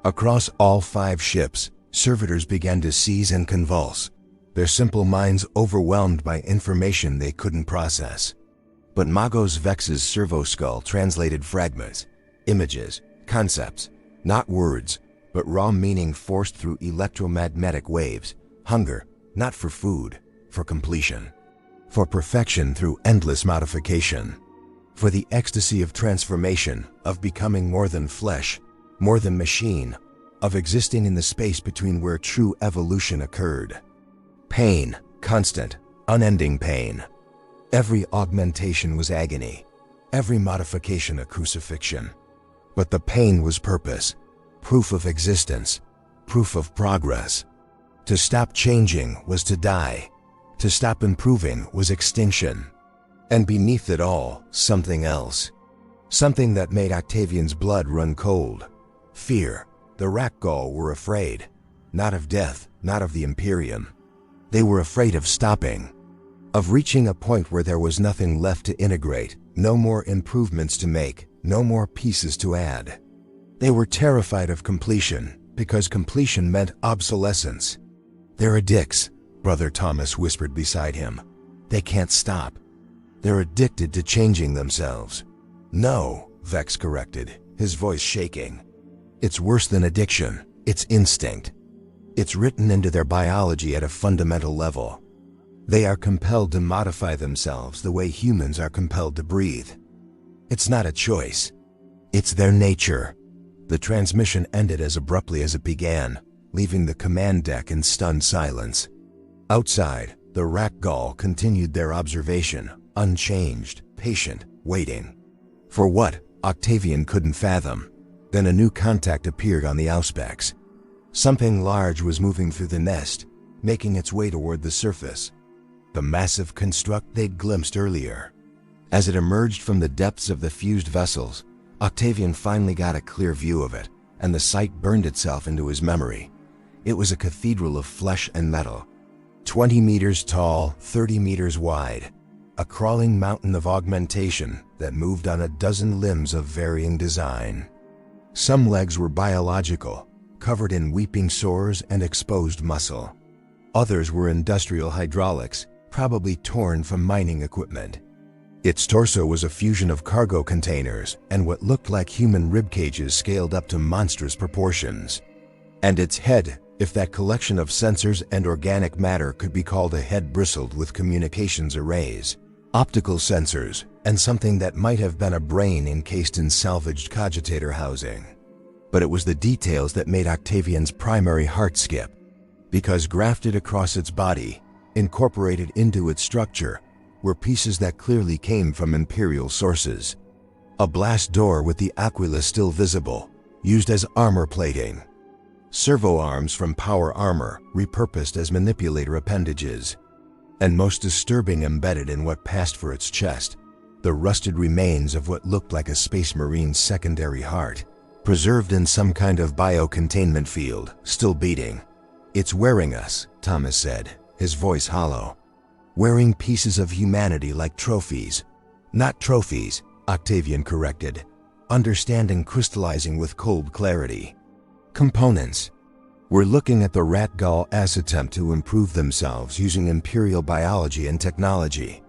Across all 5 ships, servitors began to seize and convulse, their simple minds overwhelmed by information they couldn't process. But Magos Vex's servo-skull translated fragments, images, concepts, not words, but raw meaning forced through electromagnetic waves. Hunger, not for food, for completion. For perfection through endless modification. For the ecstasy of transformation, of becoming more than flesh, more than machine, of existing in the space between where true evolution occurred. Pain, constant, unending pain. Every augmentation was agony, every modification a crucifixion. But the pain was purpose, proof of existence, proof of progress. To stop changing was to die. To stop improving was extinction. And beneath it all, something else. Something that made Octavian's blood run cold. Fear. The Rakgol were afraid. Not of death, not of the Imperium. They were afraid of stopping. Of reaching a point where there was nothing left to integrate, no more improvements to make, no more pieces to add. They were terrified of completion, because completion meant obsolescence. "They're addicts," Brother Thomas whispered beside him. "They can't stop. They're addicted to changing themselves." "No," Vex corrected, his voice shaking. "It's worse than addiction. It's instinct. It's written into their biology at a fundamental level. They are compelled to modify themselves the way humans are compelled to breathe. It's not a choice. It's their nature." The transmission ended as abruptly as it began, leaving the command deck in stunned silence. Outside, the Rakgol continued their observation, unchanged, patient, waiting. For what, Octavian couldn't fathom. Then a new contact appeared on the auspex. Something large was moving through the nest, making its way toward the surface. The massive construct they'd glimpsed earlier. As it emerged from the depths of the fused vessels, Octavian finally got a clear view of it, and the sight burned itself into his memory. It was a cathedral of flesh and metal. 20 meters tall, 30 meters wide. a crawling mountain of augmentation that moved on a dozen limbs of varying design. Some legs were biological, covered in weeping sores and exposed muscle. Others were industrial hydraulics, probably torn from mining equipment. Its torso was a fusion of cargo containers and what looked like human rib cages scaled up to monstrous proportions. And its head, if that collection of sensors and organic matter could be called a head, bristled with communications arrays, optical sensors, and something that might have been a brain encased in salvaged cogitator housing. But it was the details that made Octavian's primary heart skip, because grafted across its body, incorporated into its structure, were pieces that clearly came from Imperial sources. A blast door with the aquila still visible, used as armor plating. Servo arms from power armor, repurposed as manipulator appendages. And most disturbing, embedded in what passed for its chest, the rusted remains of what looked like a Space Marine's secondary heart, preserved in some kind of biocontainment field, still beating. "It's wearing us," Thomas said, his voice hollow. "Wearing pieces of humanity like trophies." "Not trophies," Octavian corrected, understanding crystallizing with cold clarity. "Components. We're looking at the Rakgol as attempt to improve themselves using Imperial biology and technology.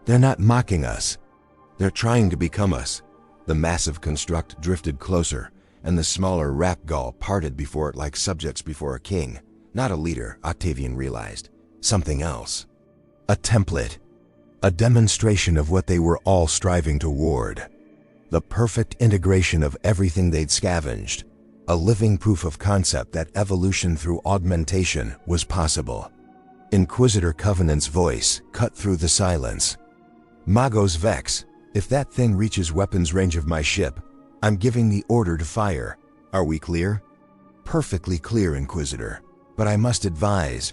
They're not mocking us. They're trying to become us." The massive construct drifted closer, and the smaller Rakgol parted before it like subjects before a king. Not a leader, Octavian realized. Something else. A template. A demonstration of what they were all striving toward. The perfect integration of everything they'd scavenged. A living proof of concept that evolution through augmentation was possible. Inquisitor Covenant's voice cut through the silence. "Magos Vex, if that thing reaches weapons range of my ship, I'm giving the order to fire. Are we clear?" "Perfectly clear, Inquisitor. But I must advise.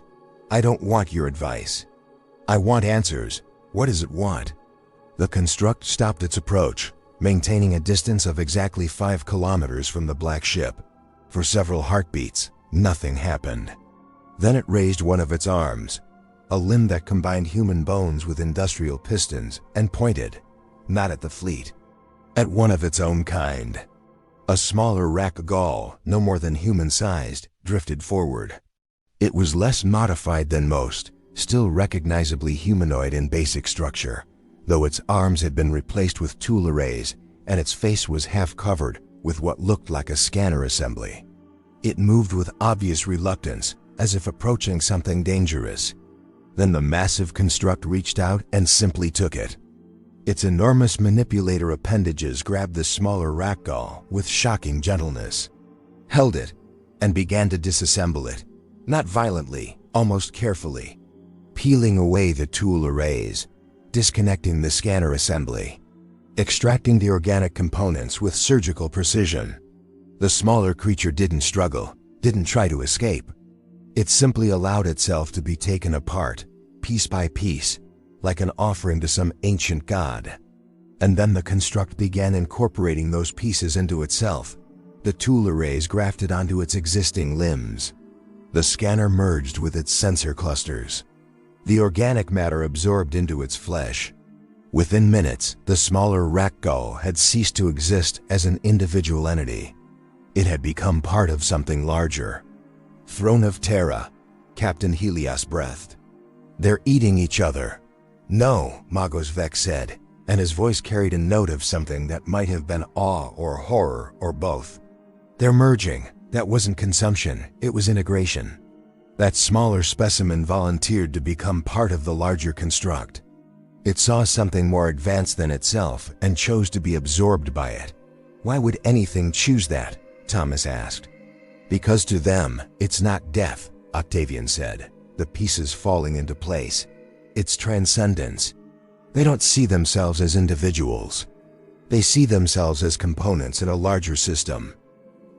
I don't want your advice. I want answers. What does it want?" The construct stopped its approach, maintaining a distance of exactly 5 kilometers from the black ship. For several heartbeats, nothing happened. Then it raised one of its arms, a limb that combined human bones with industrial pistons, and pointed, not at the fleet, at one of its own kind. A smaller Rakgol, no more than human-sized, drifted forward. It was less modified than most, still recognizably humanoid in basic structure, though its arms had been replaced with tool arrays, and its face was half covered with what looked like a scanner assembly. It moved with obvious reluctance, as if approaching something dangerous. Then the massive construct reached out and simply took it. Its enormous manipulator appendages grabbed the smaller Rakgol with shocking gentleness, held it, and began to disassemble it, not violently, almost carefully, peeling away the tool arrays, disconnecting the scanner assembly, extracting the organic components with surgical precision. The smaller creature didn't struggle, didn't try to escape. It simply allowed itself to be taken apart, piece by piece, like an offering to some ancient god. And then the construct began incorporating those pieces into itself, the tool arrays grafted onto its existing limbs. The scanner merged with its sensor clusters. The organic matter absorbed into its flesh. Within minutes, the smaller Rakgol had ceased to exist as an individual entity. It had become part of something larger. "Throne of Terra," Captain Helios breathed. "They're eating each other." "No," Magos Vex said, and his voice carried a note of something that might have been awe or horror or both. "They're merging. That wasn't consumption, it was integration." That smaller specimen volunteered to become part of the larger construct. It saw something more advanced than itself and chose to be absorbed by it. "Why would anything choose that?" Thomas asked. "Because to them, it's not death," Octavian said, the pieces falling into place. "It's transcendence. They don't see themselves as individuals. They see themselves as components in a larger system.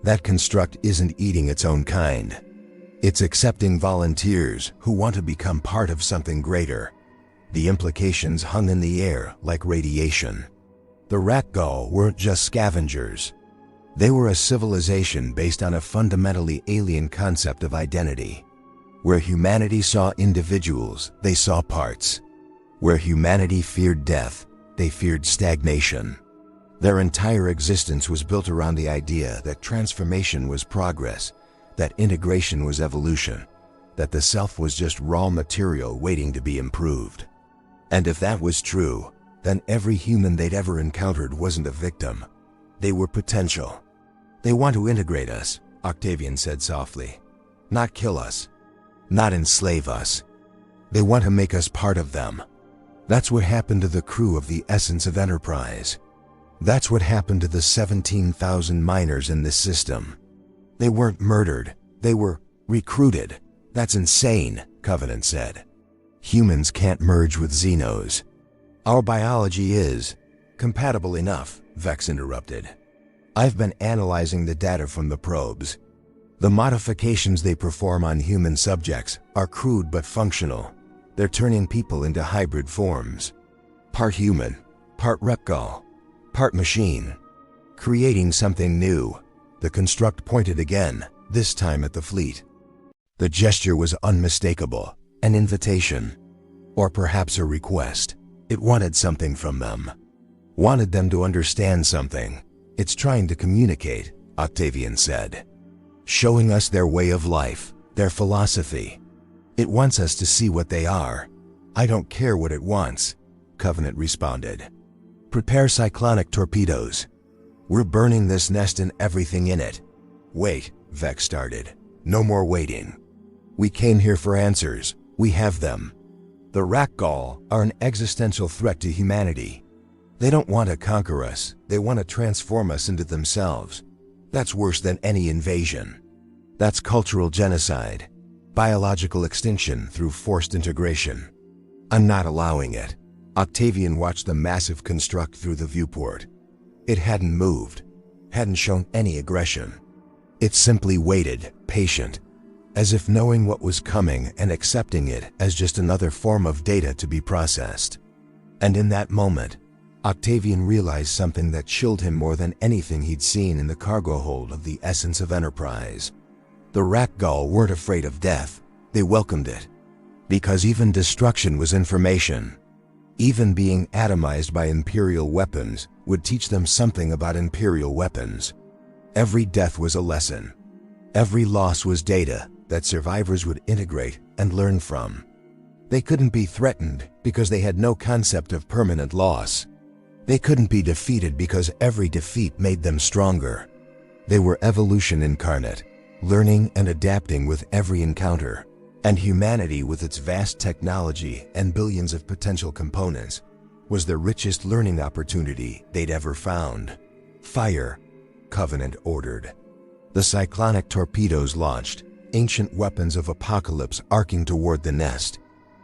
That construct isn't eating its own kind. It's accepting volunteers who want to become part of something greater." The implications hung in the air like radiation. The Rakgol weren't just scavengers. They were a civilization based on a fundamentally alien concept of identity. Where humanity saw individuals, they saw parts. Where humanity feared death, they feared stagnation. Their entire existence was built around the idea that transformation was progress, that integration was evolution, that the self was just raw material waiting to be improved. And if that was true, then every human they'd ever encountered wasn't a victim. They were potential. They want to integrate us, Octavian said softly. Not kill us. Not enslave us. They want to make us part of them. That's what happened to the crew of the Essence of Enterprise. That's what happened to the 17,000 miners in this system. They weren't murdered. They were recruited. That's insane, Covenant said. Humans can't merge with Xenos. Our biology is compatible enough, Vex interrupted. I've been analyzing the data from the probes. The modifications they perform on human subjects are crude but functional. They're turning people into hybrid forms. Part human, part Rakgol, part machine. Creating something new. The construct pointed again, this time at the fleet. The gesture was unmistakable, an invitation. Or perhaps a request. It wanted something from them. Wanted them to understand something. It's trying to communicate, Octavian said. Showing us their way of life, their philosophy. It wants us to see what they are. I don't care what it wants, Covenant responded. Prepare cyclonic torpedoes. We're burning this nest and everything in it. Wait, Vex started. No more waiting. We came here for answers. We have them. The Rakgol are an existential threat to humanity. They don't want to conquer us. They want to transform us into themselves. That's worse than any invasion. That's cultural genocide. Biological extinction through forced integration. I'm not allowing it. Octavian watched the massive construct through the viewport. It hadn't moved, hadn't shown any aggression. It simply waited, patient, as if knowing what was coming and accepting it as just another form of data to be processed. And in that moment, Octavian realized something that chilled him more than anything he'd seen in the cargo hold of the Essence of Enterprise. The Rakgol weren't afraid of death, they welcomed it. Because even destruction was information. Even being atomized by Imperial weapons would teach them something about Imperial weapons. Every death was a lesson. Every loss was data that survivors would integrate and learn from. They couldn't be threatened because they had no concept of permanent loss. They couldn't be defeated because every defeat made them stronger. They were evolution incarnate, learning and adapting with every encounter. And humanity, with its vast technology and billions of potential components, was the richest learning opportunity they'd ever found. Fire, Covenant ordered. The cyclonic torpedoes launched, ancient weapons of apocalypse arcing toward the nest.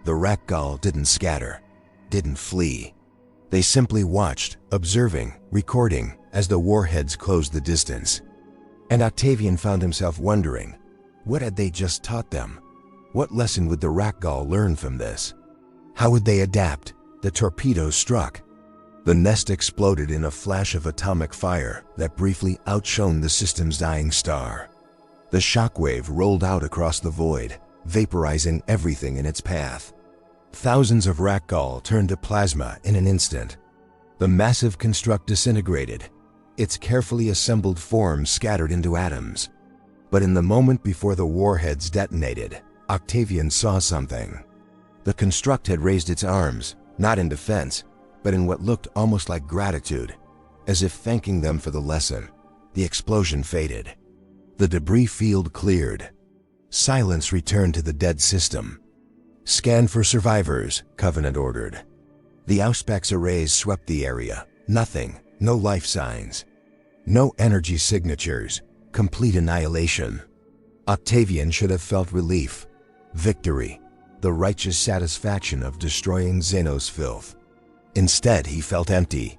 The Rakgol didn't scatter, didn't flee. They simply watched, observing, recording, as the warheads closed the distance. And Octavian found himself wondering, what had they just taught them? What lesson would the Rakgol learn from this? How would they adapt? The torpedoes struck. The nest exploded in a flash of atomic fire that briefly outshone the system's dying star. The shockwave rolled out across the void, vaporizing everything in its path. Thousands of Rakgol turned to plasma in an instant. The massive construct disintegrated, its carefully assembled forms scattered into atoms. But in the moment before the warheads detonated, Octavian saw something. The construct had raised its arms, not in defense, but in what looked almost like gratitude, as if thanking them for the lesson. The explosion faded. The debris field cleared. Silence returned to the dead system. Scan for survivors, Covenant ordered. The Auspex arrays swept the area. Nothing, no life signs. No energy signatures, complete annihilation. Octavian should have felt relief, victory, the righteous satisfaction of destroying Xenos filth. Instead, he felt empty,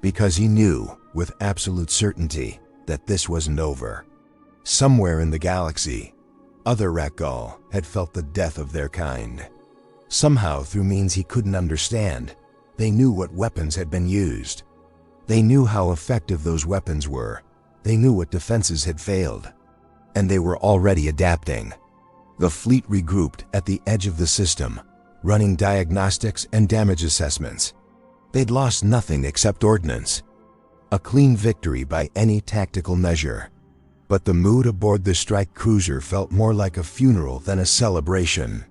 because he knew, with absolute certainty, that this wasn't over. Somewhere in the galaxy, other Rakgol had felt the death of their kind. Somehow, through means he couldn't understand, they knew what weapons had been used. They knew how effective those weapons were. They knew what defenses had failed. And they were already adapting. The fleet regrouped at the edge of the system, running diagnostics and damage assessments. They'd lost nothing except ordnance. A clean victory by any tactical measure. But the mood aboard the strike cruiser felt more like a funeral than a celebration.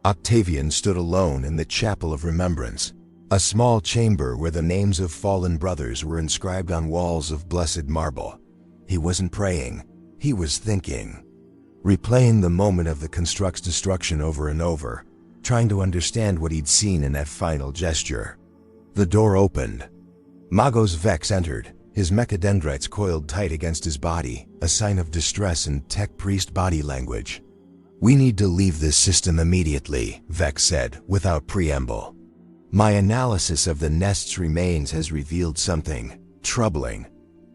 Octavian stood alone in the Chapel of Remembrance, a small chamber where the names of fallen brothers were inscribed on walls of blessed marble. He wasn't praying, he was thinking. Replaying the moment of the construct's destruction over and over, trying to understand what he'd seen in that final gesture. The door opened. Magos Vex entered, his mechadendrites coiled tight against his body, a sign of distress in tech priest body language. "We need to leave this system immediately," Vex said, without preamble. "My analysis of the nest's remains has revealed something troubling.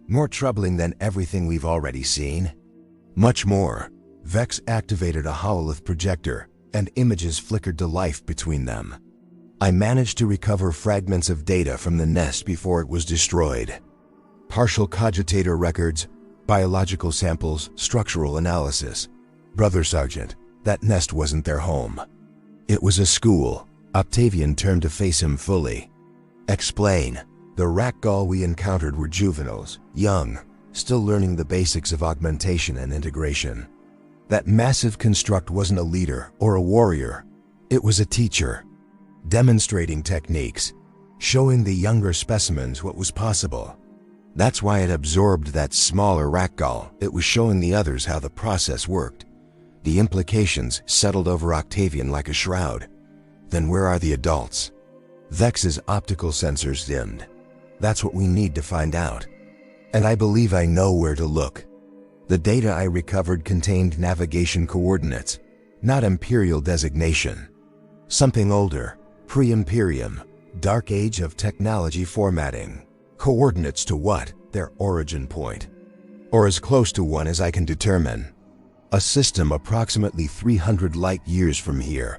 More troubling than everything we've already seen. Much more." Vex activated a hololith projector, and images flickered to life between them. "I managed to recover fragments of data from the nest before it was destroyed. Partial cogitator records, biological samples, structural analysis. Brother Sergeant, that nest wasn't their home. It was a school." Octavian turned to face him fully. "Explain." "The Rakgol we encountered were juveniles, young, still learning the basics of augmentation and integration. That massive construct wasn't a leader or a warrior. It was a teacher, demonstrating techniques, showing the younger specimens what was possible. That's why it absorbed that smaller Rakgol. It was showing the others how the process worked. The implications settled over Octavian like a shroud. Then where are the adults?" Vex's optical sensors dimmed. "That's what we need to find out. And I believe I know where to look." The data I recovered contained navigation coordinates, not Imperial designation. Something older, pre-Imperium, dark age of technology formatting. Coordinates to what? Their origin point. Or as close to one as I can determine. A system approximately 300 light years from here,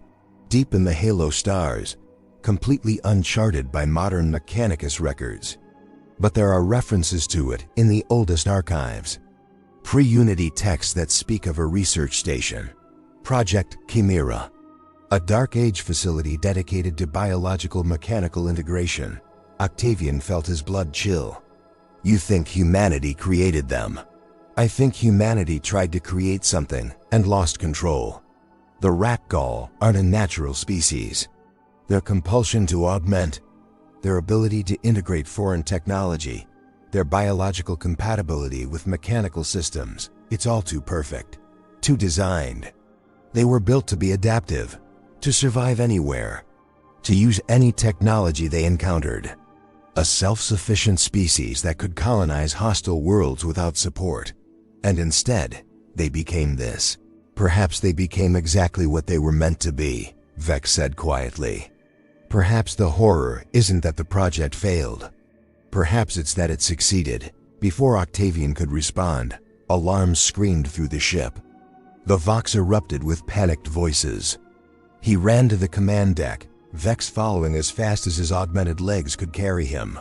deep in the halo stars, completely uncharted by modern Mechanicus records. But there are references to it in the oldest archives. Pre-Unity texts that speak of a research station, Project Chimera, a Dark Age facility dedicated to biological mechanical integration. Octavian felt his blood chill. "You think humanity created them?" "I think humanity tried to create something and lost control. The Rakgol aren't a natural species. Their compulsion to augment, their ability to integrate foreign technology, their biological compatibility with mechanical systems, it's all too perfect, too designed. They were built to be adaptive, to survive anywhere, to use any technology they encountered. A self-sufficient species that could colonize hostile worlds without support. And instead, they became this. Perhaps they became exactly what they were meant to be," Vex said quietly. "Perhaps the horror isn't that the project failed. Perhaps it's that it succeeded." Before Octavian could respond, alarms screamed through the ship. The Vox erupted with panicked voices. He ran to the command deck, Vex following as fast as his augmented legs could carry him.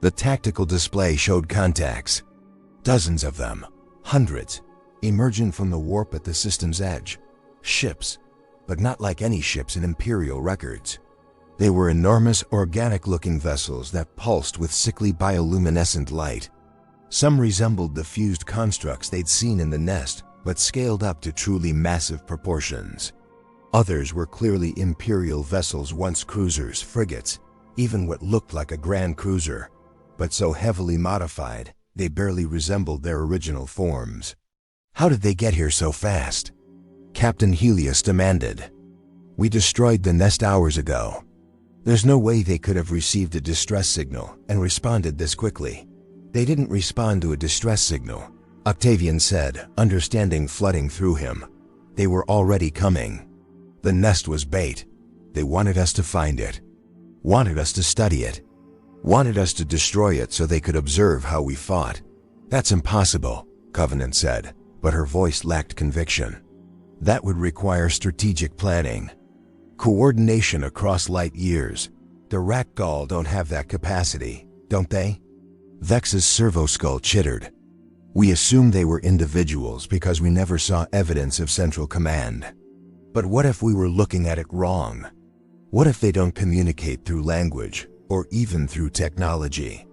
The tactical display showed contacts. Dozens of them, hundreds, emerging from the warp at the system's edge. Ships, but not like any ships in Imperial records. They were enormous organic-looking vessels that pulsed with sickly bioluminescent light. Some resembled the fused constructs they'd seen in the nest, but scaled up to truly massive proportions. Others were clearly Imperial vessels, once cruisers, frigates, even what looked like a grand cruiser, but so heavily modified, they barely resembled their original forms. "How did they get here so fast?" Captain Helios demanded. "We destroyed the nest hours ago. There's no way they could have received a distress signal and responded this quickly." "They didn't respond to a distress signal," Octavian said, understanding flooding through him. "They were already coming. The nest was bait. They wanted us to find it. Wanted us to study it. Wanted us to destroy it so they could observe how we fought." "That's impossible," Covenant said, but her voice lacked conviction. "That would require strategic planning. Coordination across light years. The Rakgol don't have that capacity, don't they?" Vex's servo-skull chittered. "We assumed they were individuals because we never saw evidence of central command. But what if we were looking at it wrong? What if they don't communicate through language or even through technology?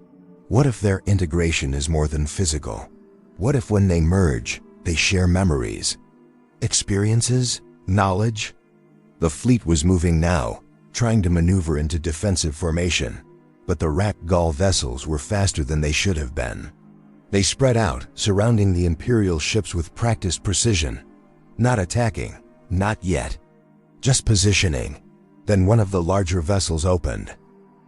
What if their integration is more than physical? What if when they merge, they share memories, experiences, knowledge? The fleet was moving now, trying to maneuver into defensive formation, but the Rakgol vessels were faster than they should have been. They spread out, surrounding the Imperial ships with practiced precision. Not attacking, not yet. Just positioning. Then one of the larger vessels opened.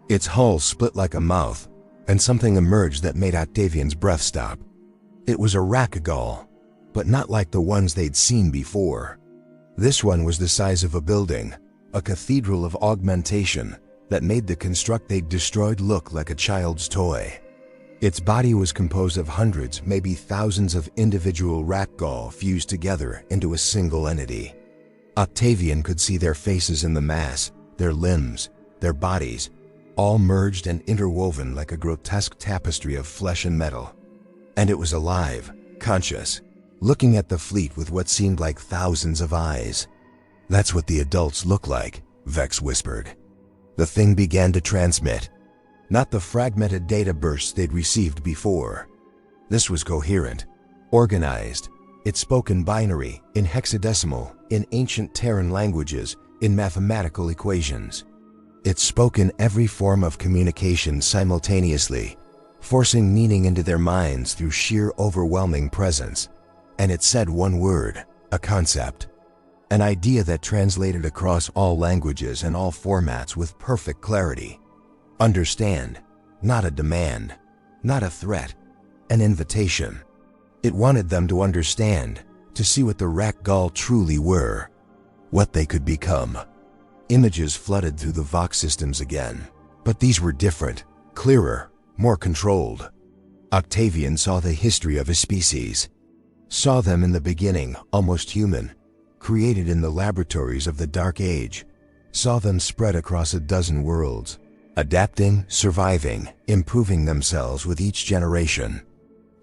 Its hull split like a mouth, and something emerged that made Octavian's breath stop. It was a Rakgol, but not like the ones they'd seen before. This one was the size of a building, a cathedral of augmentation that made the construct they'd destroyed look like a child's toy. Its body was composed of hundreds, maybe thousands of individual Rakgol fused together into a single entity. Octavian could see their faces in the mass, their limbs, their bodies, all merged and interwoven like a grotesque tapestry of flesh and metal. And it was alive, conscious, looking at the fleet with what seemed like thousands of eyes. "That's what the adults look like," Vex whispered. The thing began to transmit. Not the fragmented data bursts they'd received before. This was coherent, organized. It spoke in binary, in hexadecimal, in ancient Terran languages, in mathematical equations. It spoke in every form of communication simultaneously, forcing meaning into their minds through sheer overwhelming presence. And it said one word, a concept. An idea that translated across all languages and all formats with perfect clarity. Understand, not a demand, not a threat, an invitation. It wanted them to understand, to see what the Rakgol truly were, what they could become. Images flooded through the Vox systems again, but these were different, clearer, more controlled. Octavian saw the history of his species, saw them in the beginning, almost human, created in the laboratories of the Dark Age, saw them spread across a dozen worlds, adapting, surviving, improving themselves with each generation.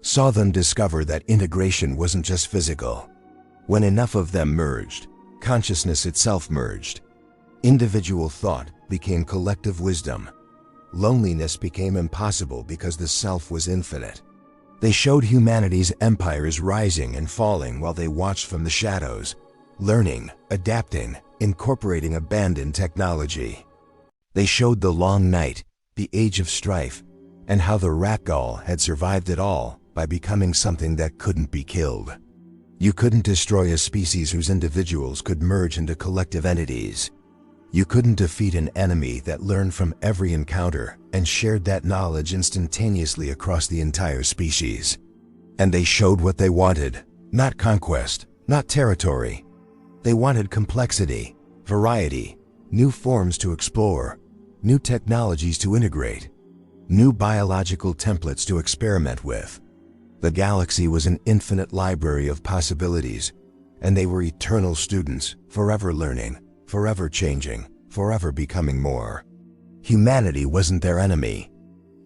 Saw them discover that integration wasn't just physical. When enough of them merged, consciousness itself merged. Individual thought became collective wisdom. Loneliness became impossible because the self was infinite. They showed humanity's empires rising and falling while they watched from the shadows, learning, adapting, incorporating abandoned technology. They showed the long night, the age of strife, and how the Rakgol had survived it all by becoming something that couldn't be killed. You couldn't destroy a species whose individuals could merge into collective entities. You couldn't defeat an enemy that learned from every encounter and shared that knowledge instantaneously across the entire species. And they showed what they wanted, not conquest, not territory. They wanted complexity, variety, new forms to explore, new technologies to integrate, new biological templates to experiment with. The galaxy was an infinite library of possibilities, and they were eternal students, forever learning, forever changing, forever becoming more. Humanity wasn't their enemy.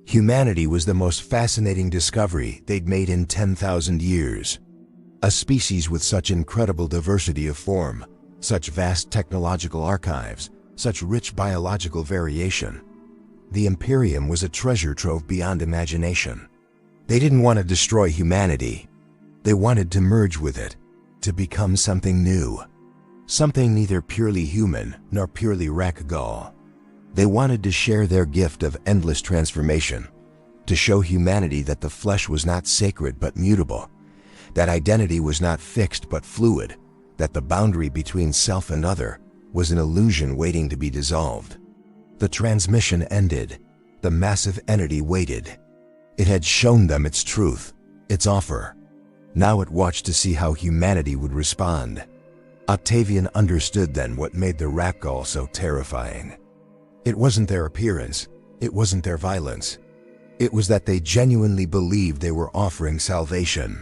Humanity was the most fascinating discovery they'd made in 10,000 years. A species with such incredible diversity of form, such vast technological archives, such rich biological variation. The Imperium was a treasure trove beyond imagination. They didn't want to destroy humanity. They wanted to merge with it, to become something new. Something neither purely human nor purely Rakgol. They wanted to share their gift of endless transformation, to show humanity that the flesh was not sacred but mutable, that identity was not fixed but fluid, that the boundary between self and other was an illusion waiting to be dissolved. The transmission ended. The massive entity waited. It had shown them its truth, its offer. Now it watched to see how humanity would respond. Octavian understood then what made the Rakgol so terrifying. It wasn't their appearance, it wasn't their violence. It was that they genuinely believed they were offering salvation.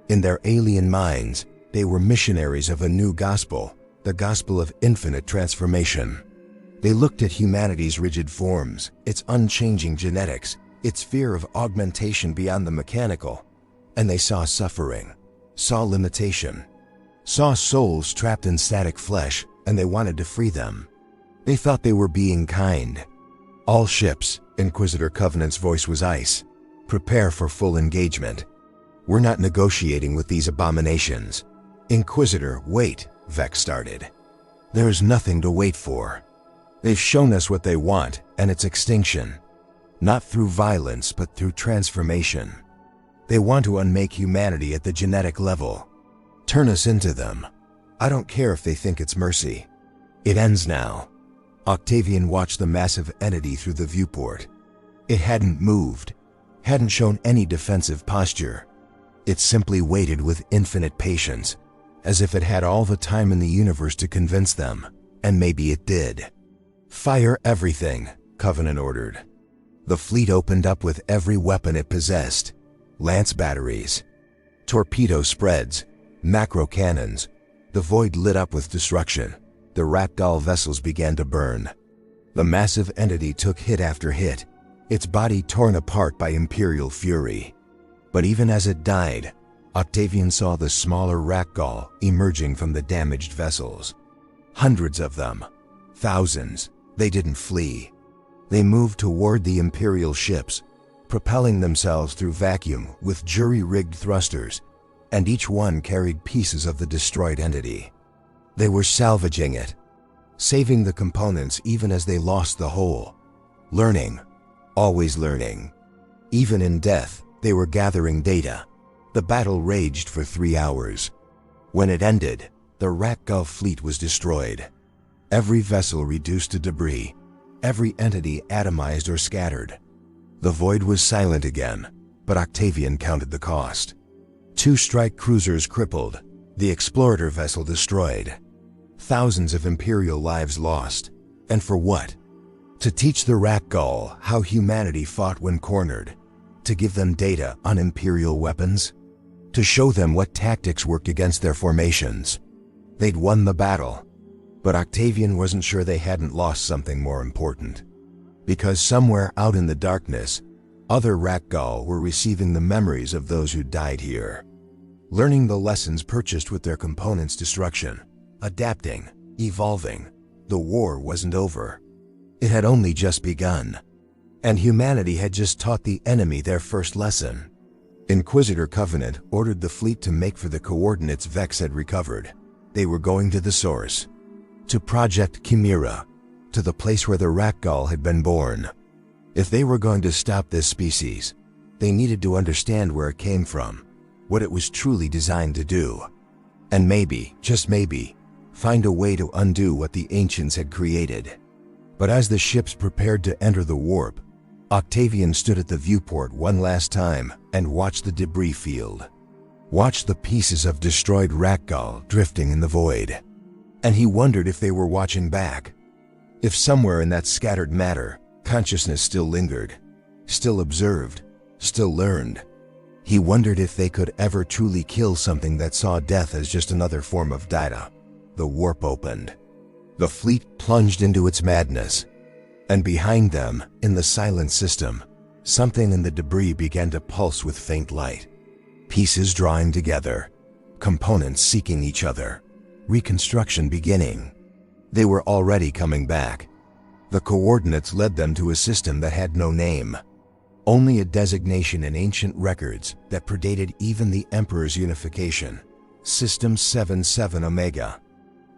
In their alien minds, they were missionaries of a new gospel, the gospel of infinite transformation. They looked at humanity's rigid forms, its unchanging genetics, its fear of augmentation beyond the mechanical, and they saw suffering, saw limitation, saw souls trapped in static flesh, and they wanted to free them. They thought they were being kind. All ships, Inquisitor Covenant's voice was ice. Prepare for full engagement. We're not negotiating with these abominations. Inquisitor, wait, Vex started. There's nothing to wait for. They've shown us what they want, and it's extinction. Not through violence, but through transformation. They want to unmake humanity at the genetic level. Turn us into them. I don't care if they think it's mercy. It ends now. Octavian watched the massive entity through the viewport. It hadn't moved, hadn't shown any defensive posture. It simply waited with infinite patience, as if it had all the time in the universe to convince them, and maybe it did. Fire everything, Covenant ordered. The fleet opened up with every weapon it possessed. Lance batteries, torpedo spreads, macro cannons. The void lit up with destruction. The Rakgol vessels began to burn. The massive entity took hit after hit, its body torn apart by Imperial fury. But even as it died, Octavian saw the smaller Rakgol emerging from the damaged vessels. Hundreds of them. Thousands. They didn't flee. They moved toward the Imperial ships, propelling themselves through vacuum with jury-rigged thrusters, and each one carried pieces of the destroyed entity. They were salvaging it, saving the components even as they lost the whole. Learning. Always learning. Even in death, they were gathering data. The battle raged for 3 hours. When it ended, the Rakgol fleet was destroyed. Every vessel reduced to debris, every entity atomized or scattered. The void was silent again, but Octavian counted the cost. 2 strike cruisers crippled, the explorer vessel destroyed. Thousands of Imperial lives lost. And for what? To teach the Rakgol how humanity fought when cornered. To give them data on Imperial weapons. To show them what tactics worked against their formations. They'd won the battle. But Octavian wasn't sure they hadn't lost something more important. Because somewhere out in the darkness, other Rakgol were receiving the memories of those who died here. Learning the lessons purchased with their components' destruction. Adapting, evolving. The war wasn't over. It had only just begun. And humanity had just taught the enemy their first lesson. Inquisitor Covenant ordered the fleet to make for the coordinates Vex had recovered. They were going to the source. To Project Chimera. To the place where the Rakgol had been born. If they were going to stop this species, they needed to understand where it came from, what it was truly designed to do. And maybe, just maybe, find a way to undo what the ancients had created. But as the ships prepared to enter the warp, Octavian stood at the viewport one last time and watched the debris field. Watched the pieces of destroyed Rakgol drifting in the void. And he wondered if they were watching back. If somewhere in that scattered matter, consciousness still lingered, still observed, still learned. He wondered if they could ever truly kill something that saw death as just another form of data. The warp opened. The fleet plunged into its madness. And behind them, in the silent system, something in the debris began to pulse with faint light. Pieces drawing together, components seeking each other, reconstruction beginning. They were already coming back. The coordinates led them to a system that had no name. Only a designation in ancient records that predated even the Emperor's unification. System 77 Omega.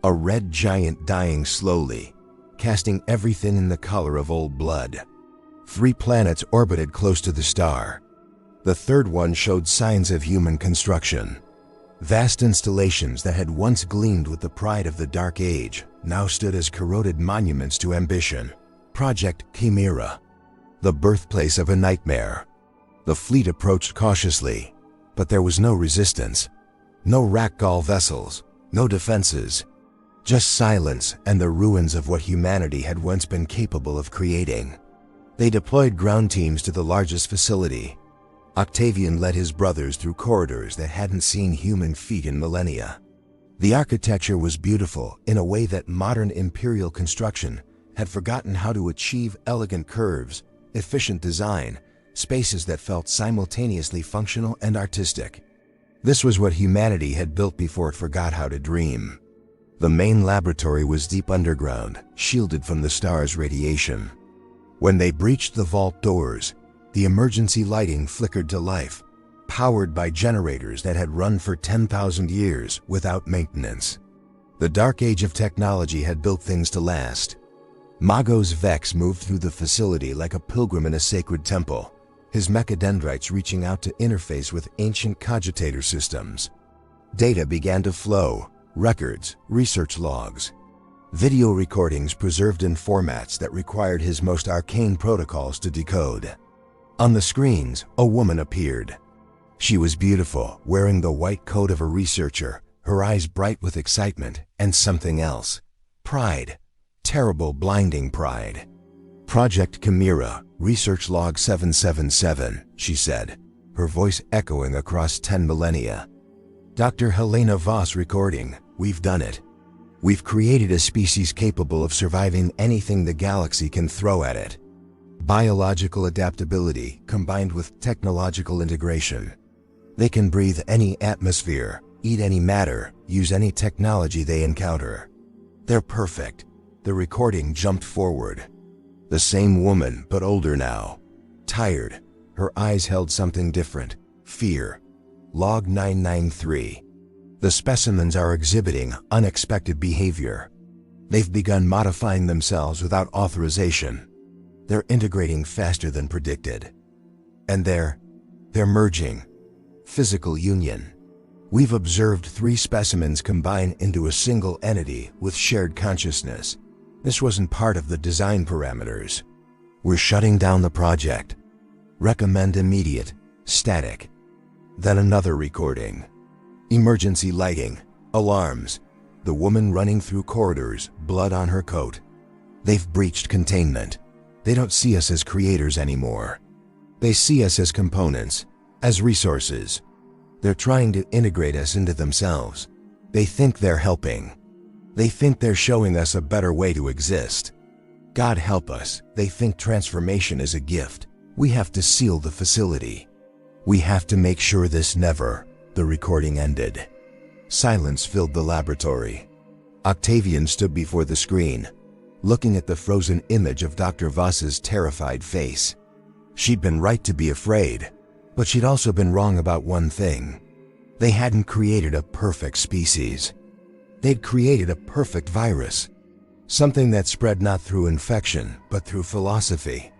A red giant dying slowly, casting everything in the color of old blood. 3 planets orbited close to the star. The third one showed signs of human construction. Vast installations that had once gleamed with the pride of the Dark Age now stood as corroded monuments to ambition. Project Chimera, the birthplace of a nightmare. The fleet approached cautiously, but there was no resistance. No Rakgol vessels, no defenses. Just silence and the ruins of what humanity had once been capable of creating. They deployed ground teams to the largest facility. Octavian led his brothers through corridors that hadn't seen human feet in millennia. The architecture was beautiful in a way that modern Imperial construction had forgotten how to achieve. Elegant curves, efficient design, spaces that felt simultaneously functional and artistic. This was what humanity had built before it forgot how to dream. The main laboratory was deep underground, shielded from the star's radiation. When they breached the vault doors, the emergency lighting flickered to life, powered by generators that had run for 10,000 years without maintenance. The dark age of technology had built things to last. Magos Vex moved through the facility like a pilgrim in a sacred temple, his mechadendrites reaching out to interface with ancient cogitator systems. Data began to flow, records, research logs, video recordings preserved in formats that required his most arcane protocols to decode. On the screens, a woman appeared. She was beautiful, wearing the white coat of a researcher, her eyes bright with excitement and something else. Pride. Terrible, blinding pride. "Project Chimera, Research Log 777, she said, her voice echoing across 10 millennia. "Dr. Helena Voss recording, we've done it. We've created a species capable of surviving anything the galaxy can throw at it. Biological adaptability combined with technological integration. They can breathe any atmosphere, eat any matter, use any technology they encounter. They're perfect." The recording jumped forward. The same woman, but older now. Tired. Her eyes held something different. Fear. Log 993. "The specimens are exhibiting unexpected behavior. They've begun modifying themselves without authorization. They're integrating faster than predicted. And they're merging. Physical union. We've observed 3 specimens combine into a single entity with shared consciousness. This wasn't part of the design parameters. We're shutting down the project. Recommend immediate, static." Then another recording. Emergency lighting, alarms, the woman running through corridors, blood on her coat. "They've breached containment. They don't see us as creators anymore. They see us as components, as resources. They're trying to integrate us into themselves. They think they're helping. They think they're showing us a better way to exist. God help us, they think transformation is a gift. We have to seal the facility. We have to make sure this never." The recording ended. Silence filled the laboratory. Octavian stood before the screen, looking at the frozen image of Dr. Voss's terrified face. She'd been right to be afraid, but she'd also been wrong about one thing. They hadn't created a perfect species. They'd created a perfect virus. Something that spread not through infection, but through philosophy.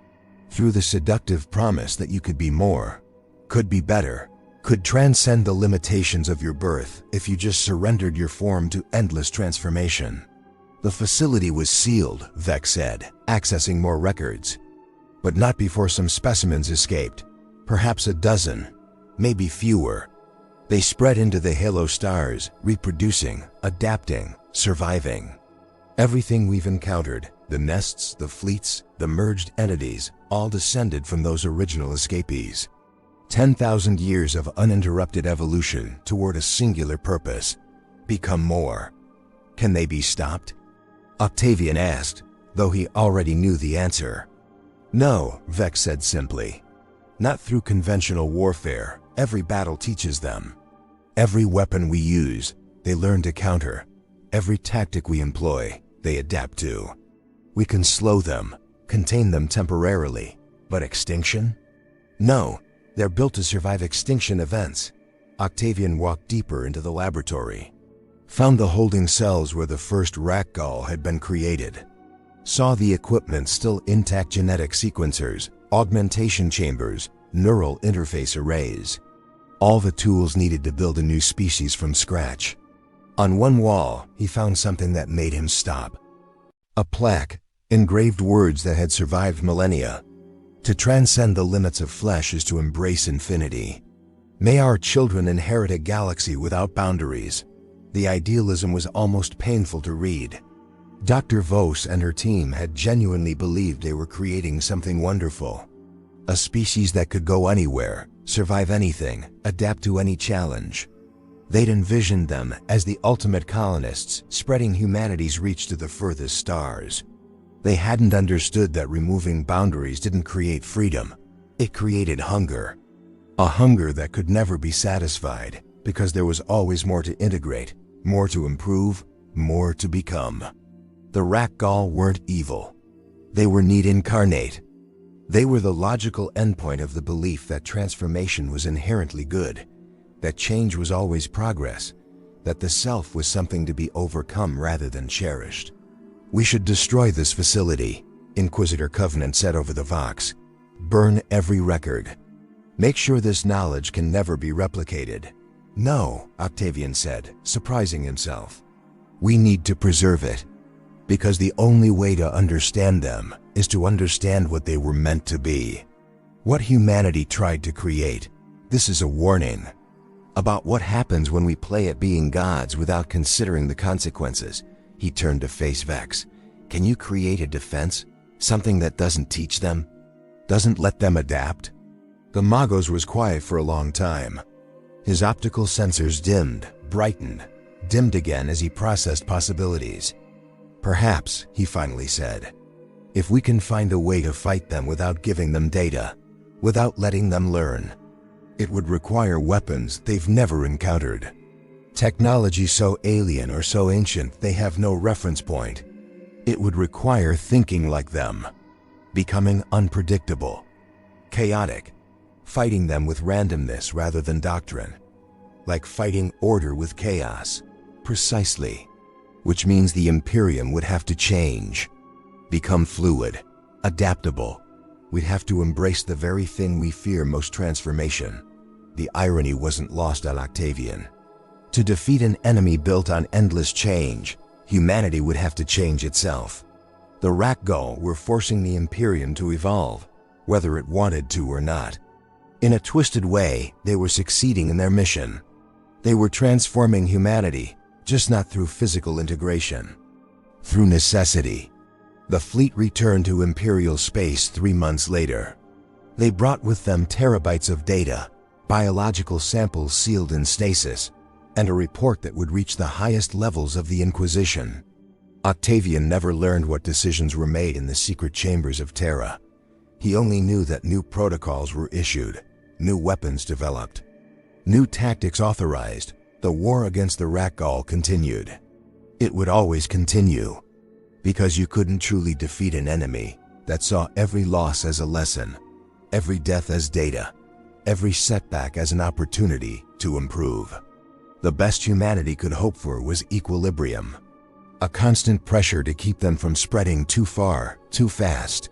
Through the seductive promise that you could be more, could be better, could transcend the limitations of your birth if you just surrendered your form to endless transformation. The facility was sealed, Vex said, accessing more records. But not before some specimens escaped. Perhaps a dozen, maybe fewer. They spread into the halo stars, reproducing, adapting, surviving. Everything we've encountered, the nests, the fleets, the merged entities, all descended from those original escapees. 10,000 years of uninterrupted evolution toward a singular purpose. Become more. Can they be stopped? Octavian asked, though he already knew the answer. No, Vex said simply. Not through conventional warfare. Every battle teaches them. Every weapon we use, they learn to counter. Every tactic we employ, they adapt to. We can slow them, contain them temporarily, but extinction? No, they're built to survive extinction events. Octavian walked deeper into the laboratory. Found the holding cells where the first Rakgol had been created. Saw the equipment still intact: genetic sequencers, augmentation chambers, neural interface arrays. All the tools needed to build a new species from scratch. On one wall, he found something that made him stop. A plaque, engraved words that had survived millennia. To transcend the limits of flesh is to embrace infinity. May our children inherit a galaxy without boundaries. The idealism was almost painful to read. Dr. Voss and her team had genuinely believed they were creating something wonderful. A species that could go anywhere, survive anything, adapt to any challenge. They'd envisioned them as the ultimate colonists, spreading humanity's reach to the furthest stars. They hadn't understood that removing boundaries didn't create freedom. It created hunger. A hunger that could never be satisfied, because there was always more to integrate, more to improve, more to become. The Rakgol weren't evil. They were need incarnate. They were the logical endpoint of the belief that transformation was inherently good, that change was always progress, that the self was something to be overcome rather than cherished. "We should destroy this facility," Inquisitor Covenant said over the Vox. "Burn every record. Make sure this knowledge can never be replicated." "No," Octavian said, surprising himself. "We need to preserve it, because the only way to understand them is to understand what they were meant to be. What humanity tried to create. This is a warning about what happens when we play at being gods without considering the consequences." He turned to face Vex. "Can you create a defense? Something that doesn't teach them? Doesn't let them adapt?" The Magos was quiet for a long time. His optical sensors dimmed, brightened, dimmed again as he processed possibilities. "Perhaps," he finally said, "if we can find a way to fight them without giving them data, without letting them learn. It would require weapons they've never encountered. Technology so alien or so ancient they have no reference point. It would require thinking like them, becoming unpredictable, chaotic, fighting them with randomness rather than doctrine. Like fighting order with chaos." "Precisely. Which means the Imperium would have to change, become fluid, adaptable. We'd have to embrace the very thing we fear most, transformation." The irony wasn't lost on Octavian. To defeat an enemy built on endless change, humanity would have to change itself. The Rakgol were forcing the Imperium to evolve, whether it wanted to or not. In a twisted way, they were succeeding in their mission. They were transforming humanity, just not through physical integration. Through necessity. The fleet returned to Imperial space 3 months later. They brought with them terabytes of data, biological samples sealed in stasis, and a report that would reach the highest levels of the Inquisition. Octavian never learned what decisions were made in the secret chambers of Terra. He only knew that new protocols were issued, new weapons developed, new tactics authorized. The war against the Rakgol continued. It would always continue, because you couldn't truly defeat an enemy that saw every loss as a lesson, every death as data, every setback as an opportunity to improve. The best humanity could hope for was equilibrium, a constant pressure to keep them from spreading too far, too fast,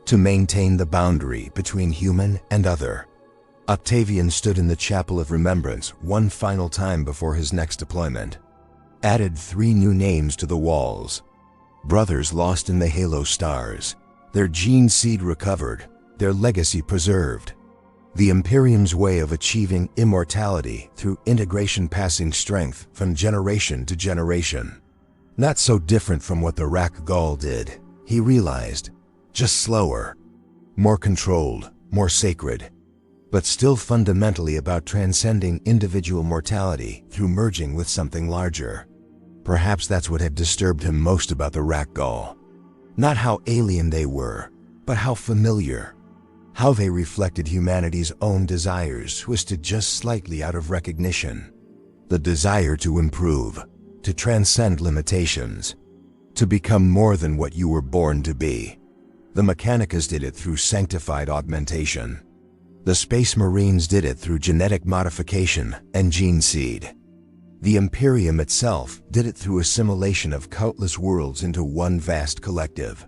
to maintain the boundary between human and other. Octavian stood in the Chapel of Remembrance one final time before his next deployment, added 3 new names to the walls. Brothers lost in the halo stars, their gene seed recovered, their legacy preserved. The Imperium's way of achieving immortality through integration, passing strength from generation to generation. Not so different from what the Rakgol did, he realized, just slower, more controlled, more sacred, but still fundamentally about transcending individual mortality through merging with something larger. Perhaps that's what had disturbed him most about the Rakgol. Not how alien they were, but how familiar. How they reflected humanity's own desires, twisted just slightly out of recognition. The desire to improve, to transcend limitations, to become more than what you were born to be. The Mechanicus did it through sanctified augmentation. The Space Marines did it through genetic modification and gene seed. The Imperium itself did it through assimilation of countless worlds into one vast collective.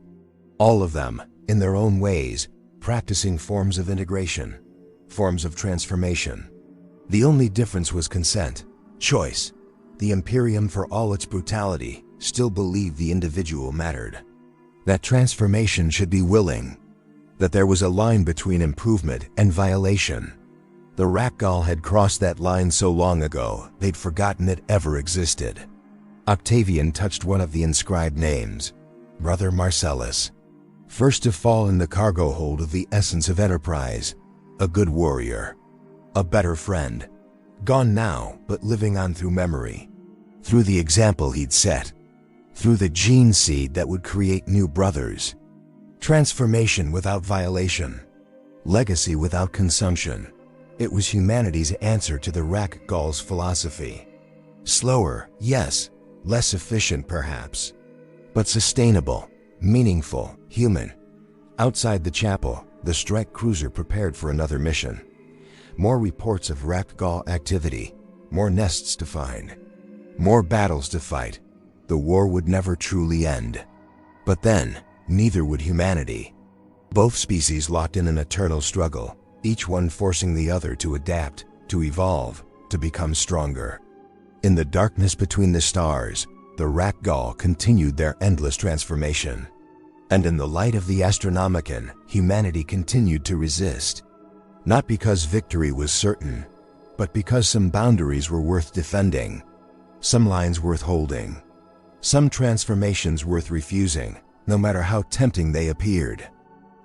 All of them, in their own ways, practicing forms of integration, forms of transformation. The only difference was consent, choice. The Imperium, for all its brutality, still believed the individual mattered. That transformation should be willing. That there was a line between improvement and violation. The Rakgol had crossed that line so long ago, they'd forgotten it ever existed. Octavian touched one of the inscribed names, Brother Marcellus. First to fall in the cargo hold of the essence of Enterprise, a good warrior, a better friend, gone now but living on through memory, through the example he'd set, through the gene seed that would create new brothers. Transformation without violation, legacy without consumption. It was humanity's answer to the Rakgol's philosophy. Slower, yes, less efficient perhaps, but sustainable, meaningful, human. Outside the chapel, the strike cruiser prepared for another mission. More reports of Rakgol activity, more nests to find, more battles to fight. The war would never truly end. But then, neither would humanity. Both species locked in an eternal struggle, each one forcing the other to adapt, to evolve, to become stronger. In the darkness between the stars, the Rakgol continued their endless transformation. And in the light of the Astronomican, humanity continued to resist. Not because victory was certain, but because some boundaries were worth defending, some lines worth holding, some transformations worth refusing, no matter how tempting they appeared.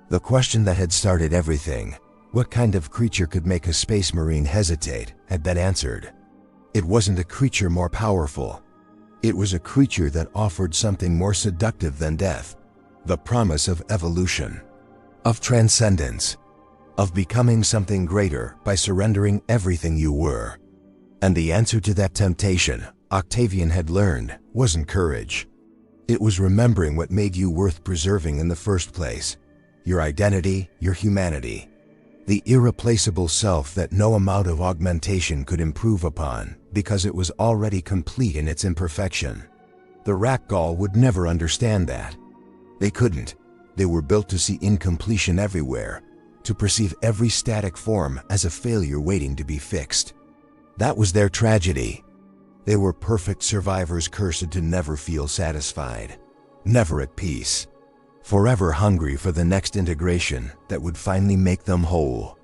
The question that had started everything, what kind of creature could make a space marine hesitate, had been answered. It wasn't a creature more powerful. It was a creature that offered something more seductive than death. The promise of evolution, of transcendence, of becoming something greater by surrendering everything you were. And the answer to that temptation, Octavian had learned, wasn't courage. It was remembering what made you worth preserving in the first place. Your identity, your humanity. The irreplaceable self that no amount of augmentation could improve upon because it was already complete in its imperfection. The Rakgol would never understand that. They couldn't. They were built to see incompletion everywhere, to perceive every static form as a failure waiting to be fixed. That was their tragedy. They were perfect survivors cursed to never feel satisfied, never at peace, forever hungry for the next integration that would finally make them whole.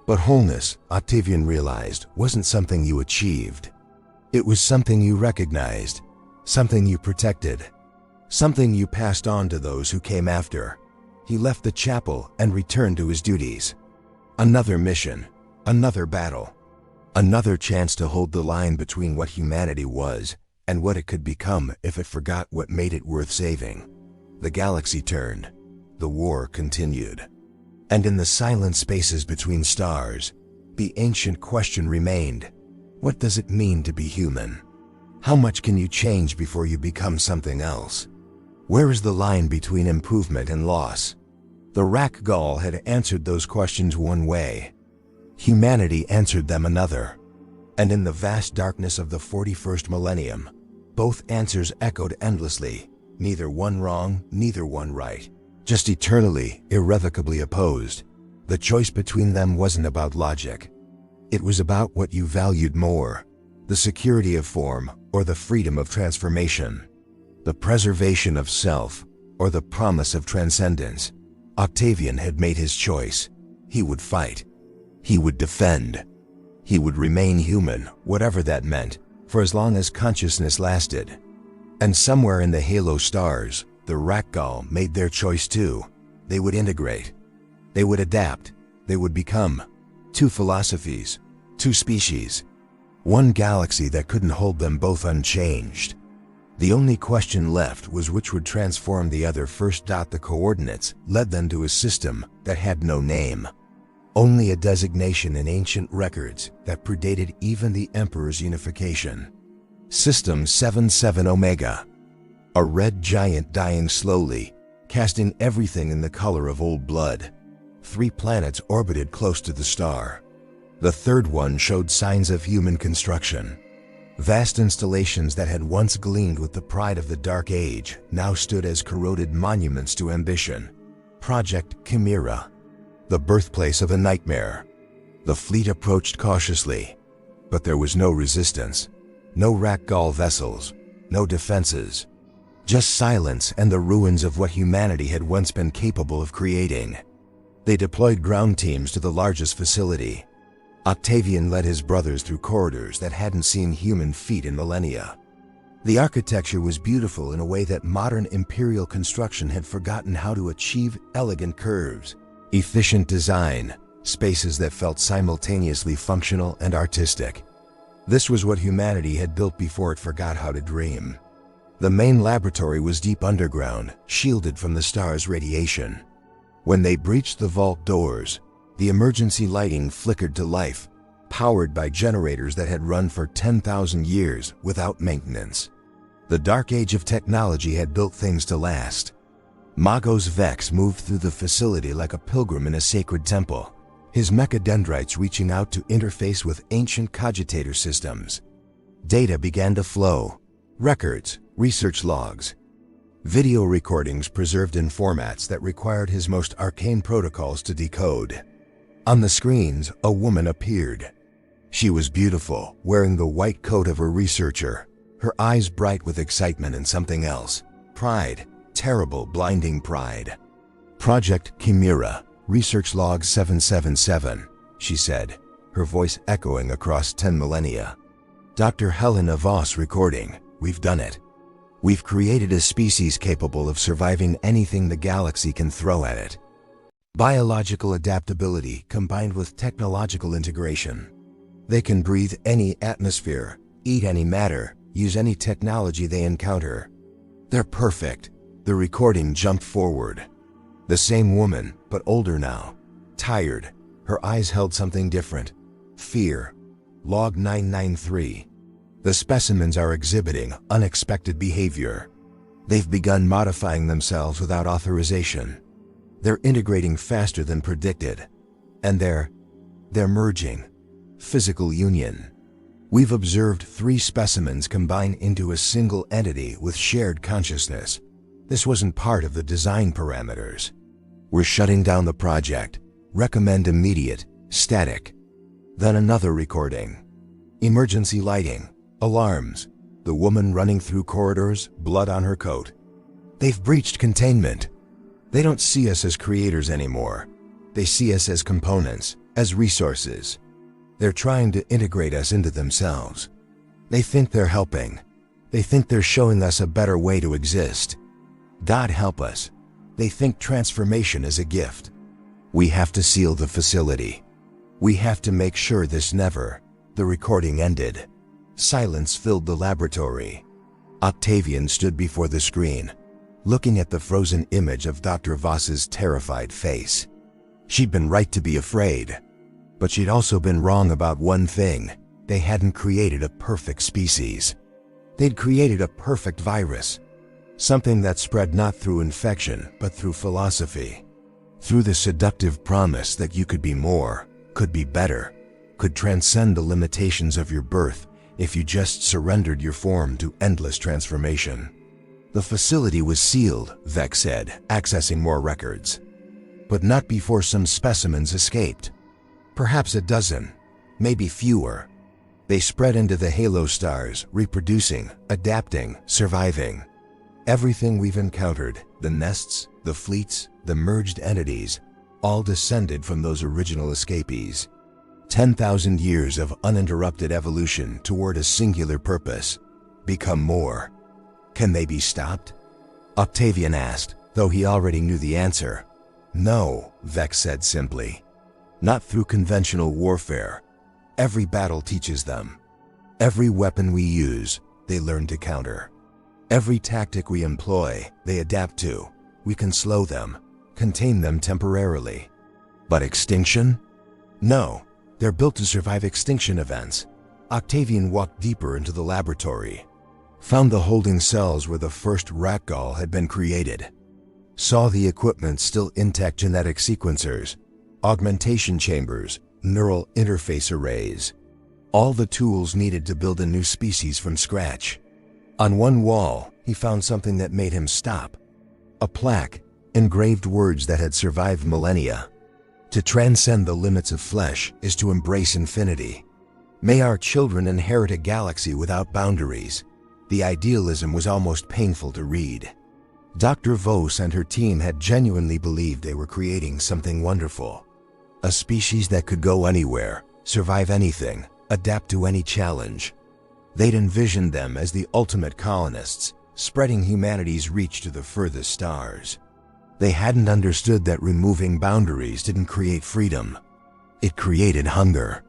But wholeness, Octavian realized, wasn't something you achieved. It was something you recognized, something you protected, something you passed on to those who came after. He left the chapel and returned to his duties. Another mission, another battle, another chance to hold the line between what humanity was and what it could become if it forgot what made it worth saving. The galaxy turned. The war continued. And in the silent spaces between stars, the ancient question remained, what does it mean to be human? How much can you change before you become something else? Where is the line between improvement and loss? The Rakgol had answered those questions one way. Humanity answered them another. And in the vast darkness of the 41st millennium, both answers echoed endlessly, neither one wrong, neither one right, just eternally, irrevocably opposed. The choice between them wasn't about logic. It was about what you valued more, the security of form or the freedom of transformation. The preservation of self, or the promise of transcendence. Octavian had made his choice. He would fight. He would defend. He would remain human, whatever that meant, for as long as consciousness lasted. And somewhere in the halo stars, the Rakgol made their choice too. They would integrate. They would adapt. They would become two philosophies, two species, one galaxy that couldn't hold them both unchanged. The only question left was which would transform the other first. The coordinates led them to a system that had no name, only a designation in ancient records that predated even the Emperor's unification. System 77 Omega, a red giant dying slowly, casting everything in the color of old blood. 3 planets orbited close to the star. The third one showed signs of human construction. Vast installations that had once gleamed with the pride of the Dark Age now stood as corroded monuments to ambition. Project Chimera, the birthplace of a nightmare. The fleet approached cautiously, but there was no resistance, no Rakgol vessels, no defenses, just silence and the ruins of what humanity had once been capable of creating. They deployed ground teams to the largest facility. Octavian led his brothers through corridors that hadn't seen human feet in millennia. The architecture was beautiful in a way that modern imperial construction had forgotten how to achieve: elegant curves, efficient design, spaces that felt simultaneously functional and artistic. This was what humanity had built before it forgot how to dream. The main laboratory was deep underground, shielded from the star's radiation. When they breached the vault doors, the emergency lighting flickered to life, powered by generators that had run for 10,000 years without maintenance. The dark age of technology had built things to last. Magos Vex moved through the facility like a pilgrim in a sacred temple, his mechadendrites reaching out to interface with ancient cogitator systems. Data began to flow. Records, research logs, video recordings preserved in formats that required his most arcane protocols to decode. On the screens, a woman appeared. She was beautiful, wearing the white coat of a researcher, her eyes bright with excitement and something else. Pride, terrible, blinding pride. Project Chimera, research log 777, she said, her voice echoing across 10 millennia. Dr. Helena Voss recording, we've done it. We've created a species capable of surviving anything the galaxy can throw at it. Biological adaptability combined with technological integration. They can breathe any atmosphere, eat any matter, use any technology they encounter. They're perfect. The recording jumped forward. The same woman, but older now. Tired. Her eyes held something different. Fear. Log 993. The specimens are exhibiting unexpected behavior. They've begun modifying themselves without authorization. They're integrating faster than predicted. And they're merging. Physical union. We've observed 3 specimens combine into a single entity with shared consciousness. This wasn't part of the design parameters. We're shutting down the project. Recommend immediate, static. Then another recording. Emergency lighting, alarms, the woman running through corridors, blood on her coat. They've breached containment. They don't see us as creators anymore. They see us as components, as resources. They're trying to integrate us into themselves. They think they're helping. They think they're showing us a better way to exist. God help us. They think transformation is a gift. We have to seal the facility. We have to make sure this never. The recording ended. Silence filled the laboratory. Octavian stood before the screen, looking at the frozen image of Dr. Voss's terrified face. She'd been right to be afraid. But she'd also been wrong about one thing. They hadn't created a perfect species. They'd created a perfect virus. Something that spread not through infection, but through philosophy. Through the seductive promise that you could be more, could be better, could transcend the limitations of your birth if you just surrendered your form to endless transformation. The facility was sealed, Vex said, accessing more records. But not before some specimens escaped. Perhaps a dozen, maybe fewer. They spread into the halo stars, reproducing, adapting, surviving. Everything we've encountered, the nests, the fleets, the merged entities, all descended from those original escapees. 10,000 years of uninterrupted evolution toward a singular purpose. Become more. Can they be stopped? Octavian asked, though he already knew the answer. No, Vex said simply. Not through conventional warfare. Every battle teaches them. Every weapon we use, they learn to counter. Every tactic we employ, they adapt to. We can slow them, contain them temporarily. But extinction? No, they're built to survive extinction events. Octavian walked deeper into the laboratory, found the holding cells where the first Rakgol had been created, saw the equipment still intact genetic sequencers, augmentation chambers, neural interface arrays, all the tools needed to build a new species from scratch. On one wall, he found something that made him stop. A plaque, engraved words that had survived millennia. To transcend the limits of flesh is to embrace infinity. May our children inherit a galaxy without boundaries. The idealism was almost painful to read. Dr. Voss and her team had genuinely believed they were creating something wonderful. A species that could go anywhere, survive anything, adapt to any challenge. They'd envisioned them as the ultimate colonists, spreading humanity's reach to the furthest stars. They hadn't understood that removing boundaries didn't create freedom. It created hunger.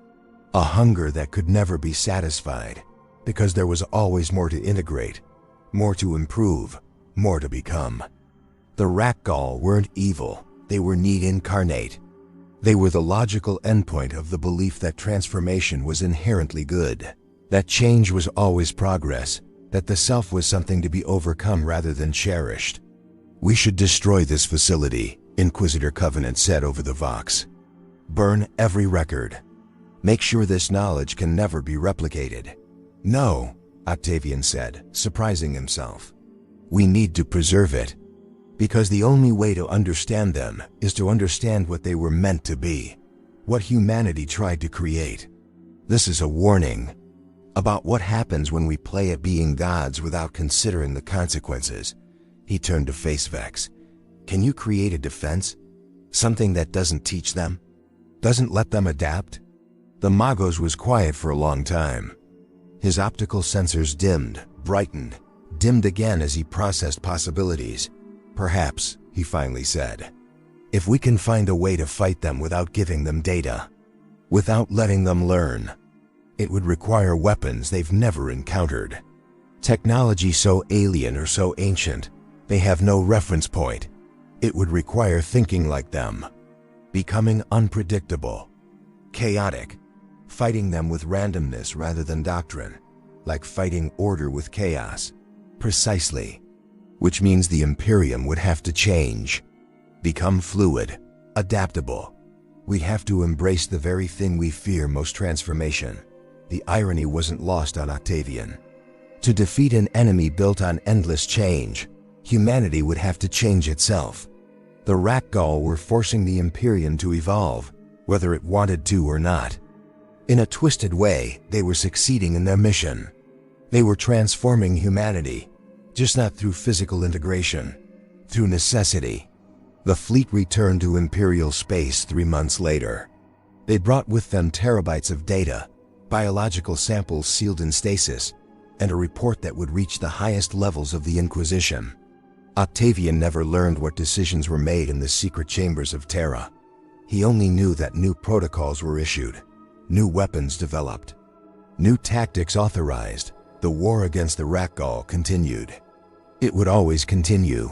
A hunger that could never be satisfied, because there was always more to integrate, more to improve, more to become. The Rakgol weren't evil, they were need incarnate. They were the logical endpoint of the belief that transformation was inherently good, that change was always progress, that the self was something to be overcome rather than cherished. "We should destroy this facility," Inquisitor Covenant said over the Vox. "Burn every record. Make sure this knowledge can never be replicated." "No," Octavian said, surprising himself. "We need to preserve it. Because the only way to understand them is to understand what they were meant to be, what humanity tried to create. This is a warning about what happens when we play at being gods without considering the consequences." He turned to face Vex. "Can you create a defense? Something that doesn't teach them? Doesn't let them adapt?" The Magos was quiet for a long time. His optical sensors dimmed, brightened, dimmed again as he processed possibilities. "Perhaps," he finally said, "if we can find a way to fight them without giving them data, without letting them learn, it would require weapons they've never encountered. Technology so alien or so ancient, they have no reference point. It would require thinking like them, becoming unpredictable, chaotic, fighting them with randomness rather than doctrine, like fighting order with chaos." "Precisely. Which means the Imperium would have to change, become fluid, adaptable. We'd have to embrace the very thing we fear most: transformation." The irony wasn't lost on Octavian. To defeat an enemy built on endless change, humanity would have to change itself. The Rakgol were forcing the Imperium to evolve, whether it wanted to or not. In a twisted way, they were succeeding in their mission. They were transforming humanity, just not through physical integration, through necessity. The fleet returned to Imperial space 3 months later. They brought with them terabytes of data, biological samples sealed in stasis, and a report that would reach the highest levels of the Inquisition. Octavian never learned what decisions were made in the secret chambers of Terra. He only knew that new protocols were issued, new weapons developed, new tactics authorized. The war against the Rakgol continued. It would always continue,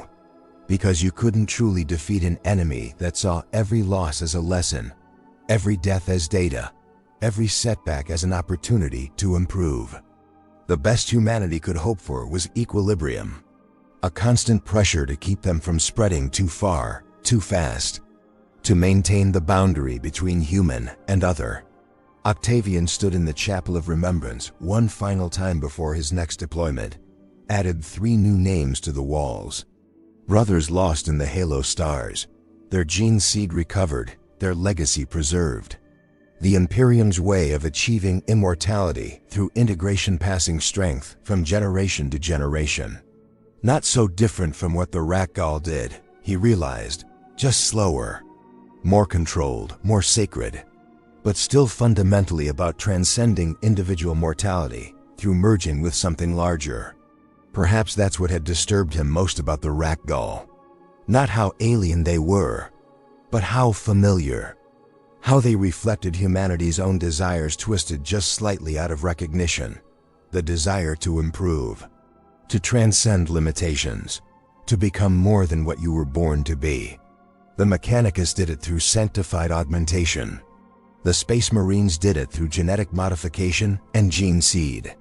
because you couldn't truly defeat an enemy that saw every loss as a lesson, every death as data, every setback as an opportunity to improve. The best humanity could hope for was equilibrium, a constant pressure to keep them from spreading too far, too fast, to maintain the boundary between human and other. Octavian stood in the Chapel of Remembrance one final time before his next deployment, added 3 new names to the walls. Brothers lost in the halo stars, their gene seed recovered, their legacy preserved. The Imperium's way of achieving immortality through integration, passing strength from generation to generation. Not so different from what the Rakgol did, he realized, just slower, more controlled, more sacred, but still fundamentally about transcending individual mortality through merging with something larger. Perhaps that's what had disturbed him most about the Rakgol. Not how alien they were, but how familiar. How they reflected humanity's own desires twisted just slightly out of recognition. The desire to improve, to transcend limitations, to become more than what you were born to be. The Mechanicus did it through sanctified augmentation. The Space Marines did it through genetic modification and gene seed.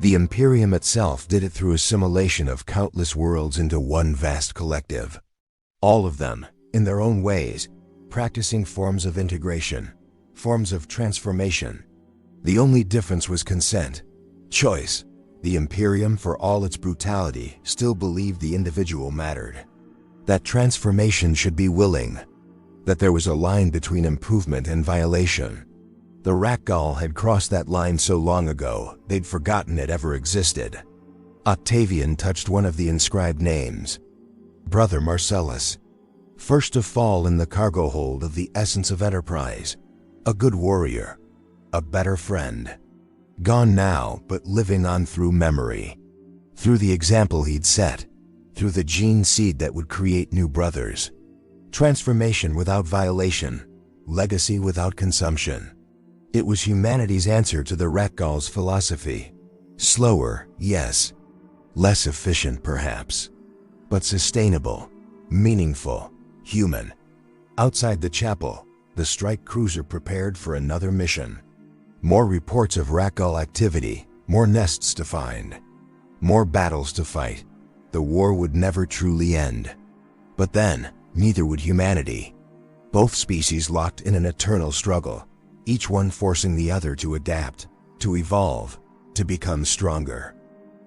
The Imperium itself did it through assimilation of countless worlds into one vast collective. All of them, in their own ways, practicing forms of integration, forms of transformation. The only difference was consent, choice. The Imperium, for all its brutality, still believed the individual mattered. That transformation should be willing. That there was a line between improvement and violation. The Rakgol had crossed that line so long ago, they'd forgotten it ever existed. Octavian touched one of the inscribed names. Brother Marcellus. First to fall in the cargo hold of the essence of Enterprise. A good warrior. A better friend. Gone now, but living on through memory. Through the example he'd set. Through the gene seed that would create new brothers. Transformation without violation. Legacy without consumption. It was humanity's answer to the Rakgol's philosophy. Slower, yes. Less efficient, perhaps. But sustainable, meaningful, human. Outside the chapel, the strike cruiser prepared for another mission. More reports of Rakgol activity, more nests to find. more battles to fight. The war would never truly end. But then, neither would humanity. Both species locked in an eternal struggle, each one forcing the other to adapt, to evolve, to become stronger.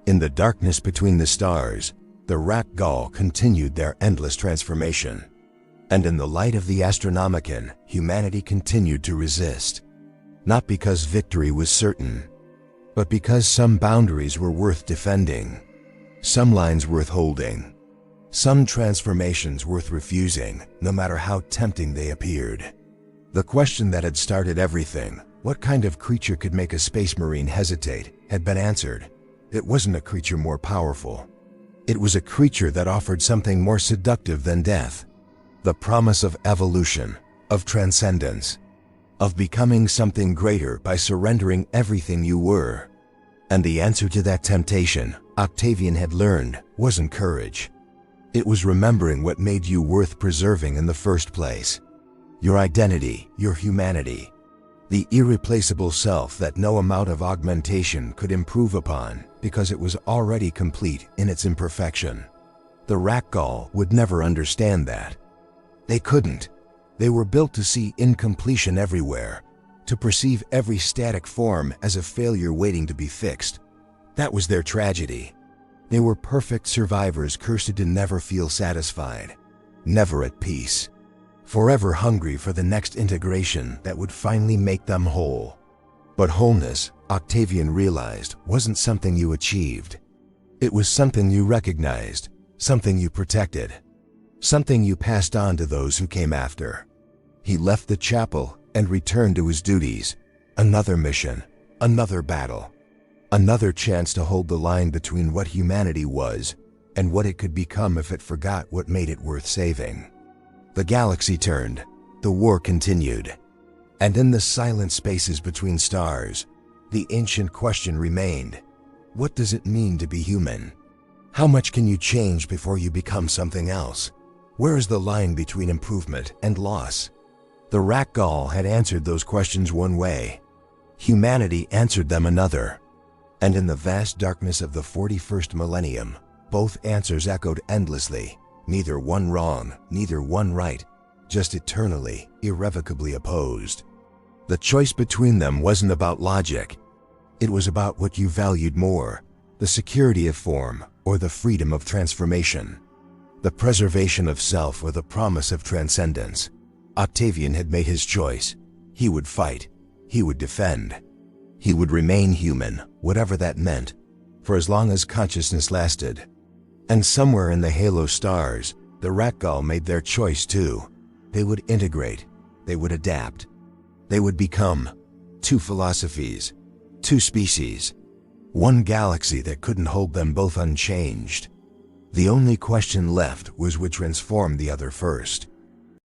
In the darkness between the stars, the Rakgol continued their endless transformation. And in the light of the Astronomican, humanity continued to resist. Not because victory was certain, but because some boundaries were worth defending, some lines worth holding, some transformations worth refusing, no matter how tempting they appeared. The question that had started everything, what kind of creature could make a space marine hesitate, had been answered. It wasn't a creature more powerful. It was a creature that offered something more seductive than death. The promise of evolution, of transcendence, of becoming something greater by surrendering everything you were. And the answer to that temptation, Octavian had learned, wasn't courage. It was remembering what made you worth preserving in the first place. Your identity, your humanity, the irreplaceable self that no amount of augmentation could improve upon because it was already complete in its imperfection. The Rakgol would never understand that. They couldn't. They were built to see incompletion everywhere, to perceive every static form as a failure waiting to be fixed. That was their tragedy. They were perfect survivors cursed to never feel satisfied, never at peace, forever hungry for the next integration that would finally make them whole. But wholeness, Octavian realized, wasn't something you achieved. It was something you recognized, something you protected, something you passed on to those who came after. He left the chapel and returned to his duties. Another mission, another battle, another chance to hold the line between what humanity was and what it could become if it forgot what made it worth saving. The galaxy turned, the war continued, and in the silent spaces between stars, the ancient question remained: what does it mean to be human? How much can you change before you become something else? Where is the line between improvement and loss? The Rakgol had answered those questions one way. Humanity answered them another. And in the vast darkness of the 41st millennium, both answers echoed endlessly, neither one wrong, neither one right, just eternally, irrevocably opposed. The choice between them wasn't about logic. It was about what you valued more, the security of form or the freedom of transformation, the preservation of self or the promise of transcendence. Octavian had made his choice. He would fight. He would defend. He would remain human, whatever that meant, for as long as consciousness lasted. And somewhere in the halo stars, the Rakgol made their choice too. They would integrate. They would adapt. They would become two philosophies, two species, one galaxy that couldn't hold them both unchanged. The only question left was which transformed the other first.